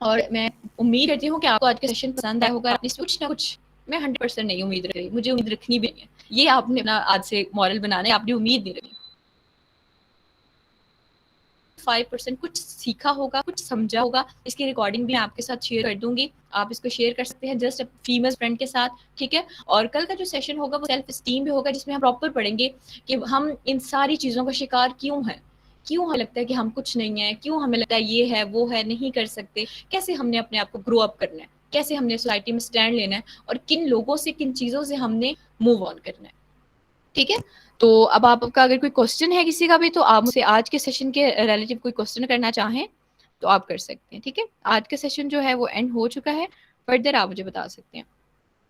اور میں امید کرتی ہوں کہ آپ کو آج کا سیشن پسند آیا ہوگا. آپ نے کچھ نہ کچھ, میں 100% نہیں امید رکھ رہی, مجھے امید رکھنی بھی نہیں ہے, یہ آپ نے اپنا آج سے مورل بنانا ہے, آپ نے امید نہیں رکھنی. 5% کچھ سیکھا ہوگا, کچھ سمجھا ہوگا, اس کی ریکارڈنگ بھی میں آپ کے ساتھ شیئر کر دوں گی, آپ اس کو شیئر کر سکتے ہیں جسٹ فیمیل فرینڈ کے ساتھ. ٹھیک ہے, اور کل کا جو سیشن ہوگا وہ سیلف اسٹیم بھی ہوگا, جس میں ہم پراپر پڑھیں گے کہ ہم ان ساری چیزوں کا شکار کیوں ہیں, کیوں ہمیں لگتا ہے کہ ہم کچھ نہیں ہیں, کیوں ہمیں لگتا ہے یہ ہے وہ ہے نہیں کر سکتے, کیسے ہم نے اپنے آپ کو گرو اپ کرنا ہے, کیسے ہم نے سوسائٹی میں سٹینڈ لینا ہے, اور کن لوگوں سے کن چیزوں سے ہم نے موو آن کرنا ہے. ٹھیک ہے, تو اب آپ کا اگر کوئی کوشچن ہے کسی کا بھی تو آپ مجھ سے آج کے سیشن کے ریلیٹو کوئی کوشچن کرنا چاہیں تو آپ کر سکتے ہیں. ٹھیک ہے, آج کا سیشن جو ہے وہ اینڈ ہو چکا ہے, فردر آپ مجھے بتا سکتے ہیں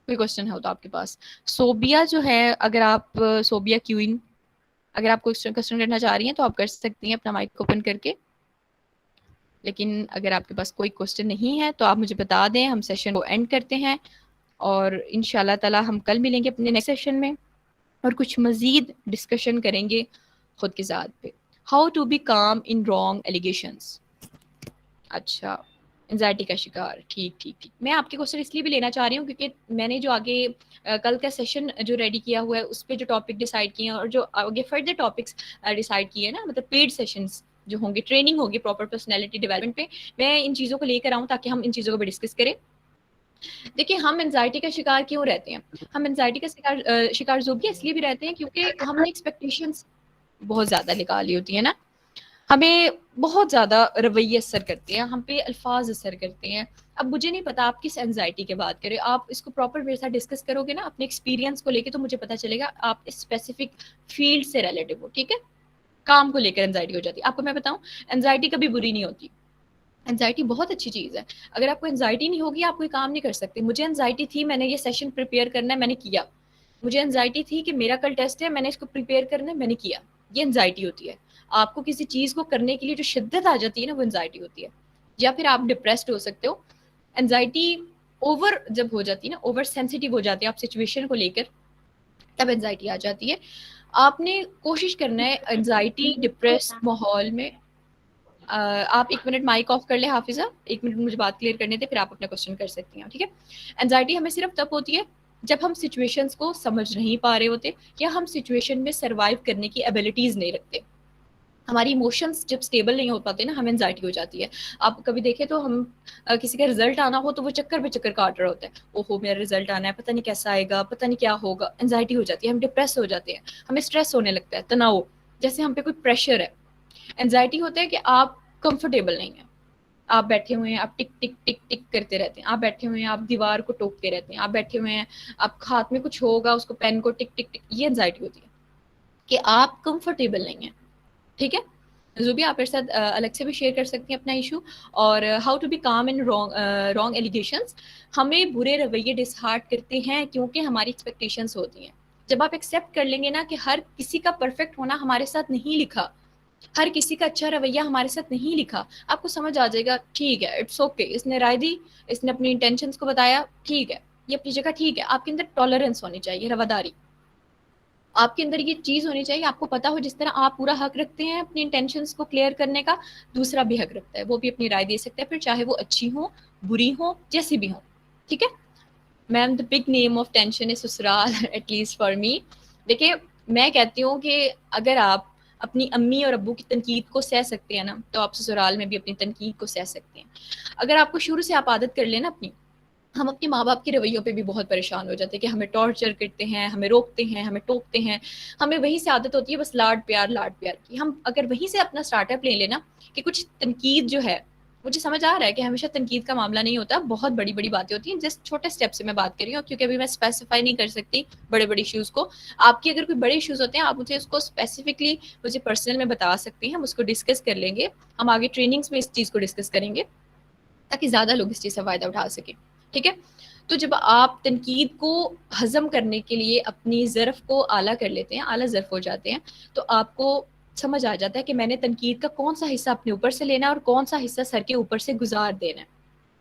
کوئی کوشچن ہو تو آپ کے پاس. صوبیہ جو ہے, اگر آپ صوبیہ کیوئن اگر آپ کوئی کوشچن کرنا چاہ رہی ہیں تو آپ کر سکتی ہیں اپنا مائک اوپن کر کے, لیکن اگر آپ کے پاس کوئی کوشچن نہیں ہے تو آپ مجھے بتا دیں, ہم سیشن کو اینڈ کرتے ہیں اور ان شاء اللہ تعالیٰ ہم کل ملیں گے اپنے نیکسٹ سیشن میں اور کچھ مزید ڈسکشن کریں گے خود کی ذات پہ. How to be calm in wrong allegations. اچھا, انزائٹی کا شکار, ٹھیک ٹھیک ٹھیک. میں آپ کے کوشچن اس لیے بھی لینا چاہ رہی ہوں کیونکہ میں نے جو آگے کل کا سیشن جو ریڈی کیا ہوا ہے اس پہ جو ٹاپک ڈیسائیڈ کیے ہیں اور جو آگے فردر ٹاپکس ڈیسائیڈ کیے ہیں نا, مطلب پیڈ سیشنز جو ہوں گے, ٹریننگ ہوگی پراپر پرسنالٹی ڈیولپمنٹ پہ, میں ان چیزوں کو لے کر آؤں تاکہ ہم ان چیزوں کو بھی ڈسکس کریں. دیکھیں, ہم انزائٹی کا شکار کیوں رہتے ہیں؟ ہم انزائٹی کا شکار زوبیہ اس لیے بھی رہتے ہیں کیونکہ ہم نے ایکسپیکٹیشنز بہت زیادہ نکالی ہوتی ہے نا, ہمیں بہت زیادہ رویے اثر کرتے ہیں, ہم پہ الفاظ اثر کرتے ہیں. اب مجھے نہیں پتا آپ کس انزائٹی کی بات کریں, آپ اس کو پراپر میرے ساتھ ڈسکس کرو گے نا اپنے ایکسپیرینس کو لے کے, تو مجھے پتا چلے گا آپ اسپیسیفک فیلڈ سے ریلیٹو ہو. ٹھیک ہے, کام کو لے کر انزائٹی ہو جاتی ہے. آپ کو میں بتاؤں, انزائٹی کبھی بری نہیں ہوتی, انزائٹی بہت اچھی چیز ہے. اگر آپ کو انزائٹی نہیں ہوگی آپ کوئی کام نہیں کر سکتے. مجھے انزائٹی تھی, میں نے یہ سیشن پریپیئر کرنا ہے, میں نے کیا. مجھے انزائٹی تھی کہ میرا کل ٹیسٹ ہے, میں نے اس کو پریپیئر کرنا ہے, میں نے کیا. یہ انزائٹی ہوتی ہے. آپ کو کسی چیز کو کرنے کے لیے جو شدت آ جاتی ہے نا, وہ انزائٹی ہوتی ہے. یا پھر آپ ڈپریسڈ ہو سکتے ہو. انزائٹی اوور جب ہو جاتی ہے نا, اوور سینسیٹیو ہو جاتی ہے آپ سچویشن کو لے کر, تب انزائٹی آ جاتی ہے. آپ نے کوشش کرنا ہے انزائٹی ڈپریس ماحول میں. آپ ایک منٹ مائک آف کر لیں حافظہ, ایک منٹ مجھے بات کلیئر کرنے دیں, پھر آپ اپنا کوشچن کر سکتی ہیں. ٹھیک ہے, انزائٹی ہمیں صرف تب ہوتی ہے جب ہم سچویشنز کو سمجھ نہیں پا رہے ہوتے یا ہم سچویشن میں سروائیو کرنے کی ایبلٹیز نہیں رکھتے. ہماری ایموشنز جب اسٹیبل نہیں ہو پاتے نا, ہمیں انزائٹی ہو جاتی ہے. آپ کبھی دیکھیں تو ہم کسی کا رزلٹ آنا ہو تو وہ چکر پہ چکر کاٹ رہا ہوتا ہے, اوہو میرا رزلٹ آنا ہے, پتہ نہیں کیسا آئے گا, پتہ نہیں کیا ہوگا. انزائٹی ہو جاتی ہے, ہم ڈپریس ہو جاتے ہیں, ہمیں اسٹریس ہونے لگتا ہے, تناؤ, جیسے ہم پہ کوئی پریشر ہے. انزائٹی ہوتا ہے کہ آپ کمفرٹیبل نہیں ہیں, آپ بیٹھے ہوئے ہیں, آپ ٹک ٹک ٹک ٹک کرتے رہتے ہیں, آپ بیٹھے ہوئے ہیں, آپ دیوار کو ٹوکتے رہتے ہیں, آپ بیٹھے ہوئے ہیں, آپ ہاتھ میں کچھ ہوگا اس کو پین کو ٹک ٹک ٹک. یہ انزائٹی ہوتی ہے کہ آپ کمفرٹیبل نہیں ہیں. ٹھیک ہے, زوبی آپ میرے ساتھ الگ سے بھی شیئر کر سکتی ہیں اپنا ایشو. اور how to be calm in wrong allegations. ہمیں برے رویے ڈس ہارٹ کرتے ہیں کیونکہ ہماری ایکسپیکٹیشنز ہوتی ہیں. جب آپ ایکسیپٹ کر لیں گے نا کہ ہر کسی کا پرفیکٹ ہونا ہمارے ساتھ نہیں لکھا, ہر کسی کا اچھا رویہ ہمارے ساتھ نہیں لکھا, آپ کو سمجھ آ جائے گا ٹھیک ہے, اٹس اوکے, اس نے رائے دی, اس نے اپنی انٹینشنز کو بتایا, ٹھیک ہے, یہ اپنی جگہ ٹھیک ہے. آپ کے اندر ٹالرنس ہونی چاہیے, رواداری, آپ کے اندر یہ چیز ہونی چاہیے. آپ کو پتا ہو جس طرح آپ پورا حق رکھتے ہیں اپنی انٹینشنز کو کلیئر کرنے کا, دوسرا بھی حق رکھتا ہے, وہ بھی اپنی رائے دے سکتا ہے, پھر چاہے وہ اچھی ہو, بری ہو, جیسی بھی ہو. ٹھیک ہے ma'am, the big name of tension is sasural, at least for me. دیکھیں, میں کہتی ہوں کہ اگر آپ اپنی امی اور ابو کی تنقید کو سہ سکتے ہیں نا, تو آپ سسرال میں بھی اپنی تنقید کو سہ سکتے ہیں. اگر آپ کو شروع سے آپ عادت کر لیں نا اپنی, ہم اپنے ماں باپ کے رویوں پہ بھی بہت پریشان ہو جاتے ہیں کہ ہمیں ٹارچر کرتے ہیں, ہمیں روکتے ہیں, ہمیں ٹوکتے ہیں, ہمیں وہیں سے عادت ہوتی ہے بس لاڈ پیار کی. ہم اگر وہیں سے اپنا اسٹارٹ اپ لے لینا کہ کچھ تنقید جو ہے, مجھے سمجھ آ رہا ہے کہ ہمیشہ تنقید کا معاملہ نہیں ہوتا, بہت بڑی بڑی باتیں ہوتی ہیں. جس چھوٹے اسٹیپ سے میں بات کر رہی ہوں, کیونکہ ابھی میں اسپیسیفائی نہیں کر سکتی بڑے بڑے ایشوز کو. آپ کی اگر کوئی بڑے ایشوز ہوتے ہیں, آپ مجھے اس کو اسپیسیفکلی مجھے پرسنل میں بتا سکتے ہیں, ہم اس کو ڈسکس کر لیں گے. ہم آگے ٹریننگس میں اس چیز کو ڈسکس کریں گے تاکہ زیادہ لوگ اس چیز سے فائدہ اٹھا سکیں. ٹھیک ہے, تو جب آپ تنقید کو ہضم کرنے کے لیے اپنی ظرف کو اعلیٰ کر لیتے ہیں, اعلیٰ ظرف ہو جاتے ہیں, تو آپ کو سمجھ آ جاتا ہے کہ میں نے تنقید کا کون سا حصہ اپنے اوپر سے لینا ہے اور کون سا حصہ سر کے اوپر سے گزار دینا ہے.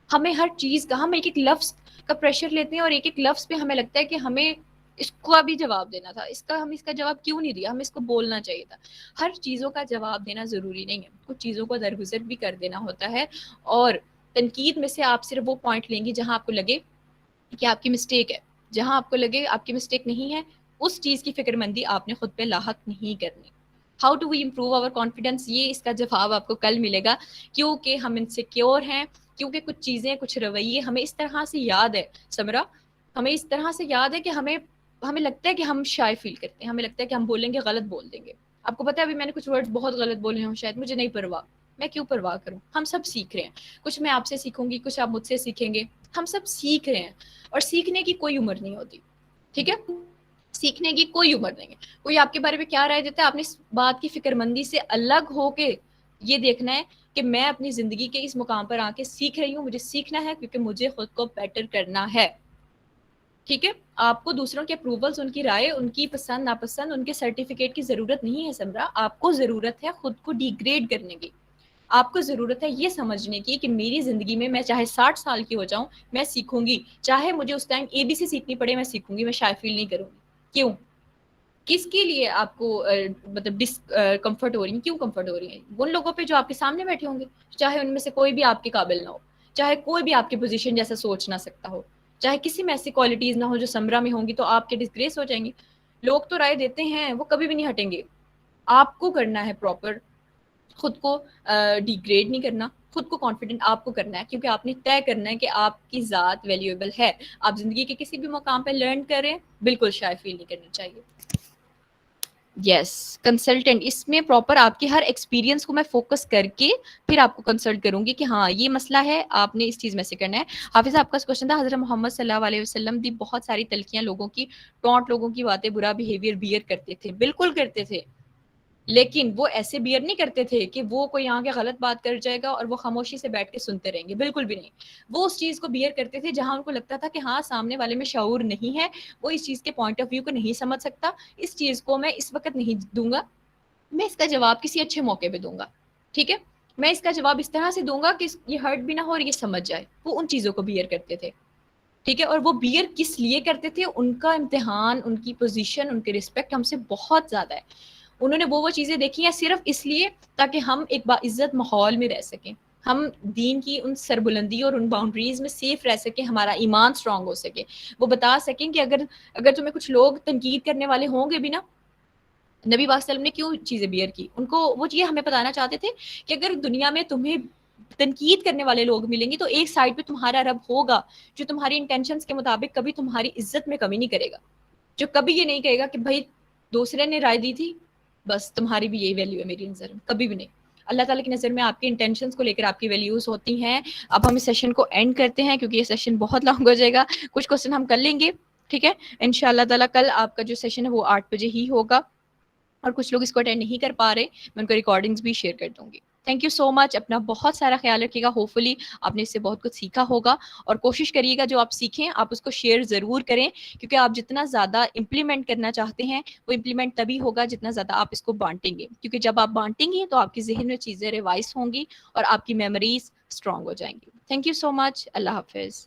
ہمیں ہر چیز کا, ہم ایک ایک لفظ کا پریشر لیتے ہیں اور ایک ایک لفظ پہ ہمیں لگتا ہے کہ ہمیں اس کو بھی جواب دینا تھا, ہم اس کا جواب کیوں نہیں دیا, ہمیں اس کو بولنا چاہیے تھا. ہر چیزوں کا جواب دینا ضروری نہیں ہے, کچھ چیزوں کو درگزر بھی کر دینا ہوتا ہے. اور تنقید میں سے آپ صرف وہ پوائنٹ لیں گی جہاں آپ کو لگے کہ آپ کی مسٹیک ہے. جہاں آپ کو لگے آپ کی مسٹیک نہیں ہے, اس چیز کی فکر مندی آپ نے خود پہ لاحق نہیں کرنی. How to we improve our confidence, یہ اس کا جواب آپ کو کل ملے گا. کیونکہ ہم انسیکیور ہیں, کیونکہ کچھ چیزیں, کچھ رویے ہمیں اس طرح سے یاد ہے سمرا, ہمیں اس طرح سے یاد ہے کہ ہمیں لگتا ہے کہ ہم شائع فیل کرتے ہیں, ہمیں لگتا ہے کہ ہم بولیں گے غلط بول دیں گے. آپ کو پتا ہے ابھی میں نے کچھ ورڈ بہت غلط بولے ہوں شاید، مجھے نہیں پرواہ، میں کیوں پرواہ کروں، ہم سب سیکھ رہے ہیں، کچھ میں آپ سے سیکھوں گی، کچھ آپ مجھ سے سیکھیں گے، ہم سب سیکھ رہے ہیں، اور سیکھنے کی کوئی عمر نہیں ہوتی، ٹھیک ہے، سیکھنے کی کوئی عمر نہیں ہے. کوئی آپ کے بارے میں کیا رائے دیتا ہے، آپ نے اس بات کی فکر مندی سے الگ ہو کے یہ دیکھنا ہے کہ میں اپنی زندگی کے اس مقام پر آ کے سیکھ رہی ہوں، مجھے سیکھنا ہے کیونکہ مجھے خود کو بیٹر کرنا ہے. ٹھیک ہے، آپ کو دوسروں کے اپروولز، ان کی رائے، ان کی پسند ناپسند، ان کے سرٹیفکیٹ کی ضرورت نہیں ہے سمرا. آپ کو ضرورت ہے خود کو ڈیگریڈ کرنے کی. آپ کو ضرورت ہے یہ سمجھنے کی کہ میری زندگی میں میں چاہے 60 سال کی ہو جاؤں، میں سیکھوں گی، چاہے مجھے اس ٹائم اے بی سی سیکھنی پڑے میں سیکھوں گی، میں شاید فیل نہیں کروں گی. کیوں؟ کس کے لیے آپ کو مطلب کمفرٹ ہو رہی ہیں، کیوں کمفرٹ ہو رہی ہیں؟ ان لوگوں پہ جو آپ کے سامنے بیٹھے ہوں گے، چاہے ان میں سے کوئی بھی آپ کے قابل نہ ہو، چاہے کوئی بھی آپ کی پوزیشن جیسا سوچ نہ سکتا ہو، چاہے کسی میں ایسی کوالٹیز نہ ہو جو سمرا میں ہوں گی، تو آپ کے ڈسگریس ہو جائیں گی. لوگ تو رائے دیتے ہیں، وہ کبھی بھی نہیں ہٹیں گے. آپ کو کرنا ہے پراپر، خود کو ڈیگریڈ نہیں کرنا، خود کو کانفیڈنٹ آپ کو کرنا ہے، کیونکہ آپ نے طے کرنا ہے کہ آپ کی ذات ویلیویبل ہے. آپ زندگی کے کسی بھی مقام پہ لرن کریں، بالکل شائع فیل نہیں کرنا چاہیے. یس، کنسلٹنٹ، اس میں پراپر آپ کے ہر ایکسپیرینس کو میں فوکس کر کے پھر آپ کو کنسلٹ کروں گی کہ ہاں یہ مسئلہ ہے، آپ نے اس چیز میں سے کرنا ہے. حافظ آپ کا کوشچن تھا، حضرت محمد صلی اللہ علیہ وسلم دی بہت ساری تلخیاں لوگوں کی، ٹونٹ لوگوں کی باتیں، برا بیہیویئر بیئر کرتے تھے. بالکل کرتے تھے، لیکن وہ ایسے بیئر نہیں کرتے تھے کہ وہ کوئی یہاں کے غلط بات کر جائے گا اور وہ خاموشی سے بیٹھ کے سنتے رہیں گے. بالکل بھی نہیں. وہ اس چیز کو بیئر کرتے تھے جہاں ان کو لگتا تھا کہ ہاں سامنے والے میں شعور نہیں ہے، وہ اس چیز کے پوائنٹ آف ویو کو نہیں سمجھ سکتا، اس چیز کو میں اس وقت نہیں دوں گا، میں اس کا جواب کسی اچھے موقع پہ دوں گا. ٹھیک ہے، میں اس کا جواب اس طرح سے دوں گا کہ یہ ہرٹ بھی نہ ہو اور یہ سمجھ جائے. وہ ان چیزوں کو بیئر کرتے تھے. ٹھیک ہے، اور وہ بیئر کس لیے کرتے تھے؟ ان کا امتحان، ان کی پوزیشن، ان کی رسپیکٹ ہم سے بہت زیادہ ہے. انہوں نے وہ چیزیں دیکھی ہیں صرف اس لیے تاکہ ہم ایک باعزت ماحول میں رہ سکیں، ہم دین کی ان سربلندی اور ان باؤنڈریز میں سیف رہ سکیں، ہمارا ایمان سٹرانگ ہو سکے. وہ بتا سکیں کہ اگر تمہیں کچھ لوگ تنقید کرنے والے ہوں گے بھی نا، نبی پاک صلی اللہ علیہ وسلم نے کیوں چیزیں بیئر کی؟ ان کو وہ یہ ہمیں بتانا چاہتے تھے کہ اگر دنیا میں تمہیں تنقید کرنے والے لوگ ملیں گے تو ایک سائڈ پہ تمہارا رب ہوگا جو تمہاری انٹینشنز کے مطابق کبھی تمہاری عزت میں کمی نہیں کرے گا، جو کبھی یہ نہیں کہے گا کہ بھائی دوسرے نے رائے دی تھی بس تمہاری بھی یہی ویلیو ہے میری نظر میں، کبھی بھی نہیں. اللہ تعالیٰ کی نظر میں آپ کے انٹینشنز کو لے کر آپ کی ویلیوز ہوتی ہیں. اب ہم اس سیشن کو اینڈ کرتے ہیں کیونکہ یہ سیشن بہت لانگ ہو جائے گا. کچھ کوسچن ہم کر لیں گے، ٹھیک ہے ان شاء اللہ تعالیٰ. کل آپ کا جو سیشن ہے وہ 8 بجے ہی ہوگا، اور کچھ لوگ اس کو اٹینڈ نہیں کر پا رہے، میں ان کو ریکارڈنگز بھی شیئر کر دوں گی. تھینک یو سو مچ. اپنا بہت سارا خیال رکھیے گا. ہوپ فلی آپ نے اس سے بہت کچھ سیکھا ہوگا، اور کوشش کریے گا جو آپ سیکھیں آپ اس کو شیئر ضرور کریں، کیونکہ آپ جتنا زیادہ امپلیمنٹ کرنا چاہتے ہیں وہ امپلیمنٹ تبھی ہوگا جتنا زیادہ آپ اس کو بانٹیں گے، کیونکہ جب آپ بانٹیں گے تو آپ کے ذہن میں چیزیں ریوائز ہوں گی اور آپ کی میموریز اسٹرانگ ہو جائیں گی. تھینک یو سو مچ. اللہ حافظ.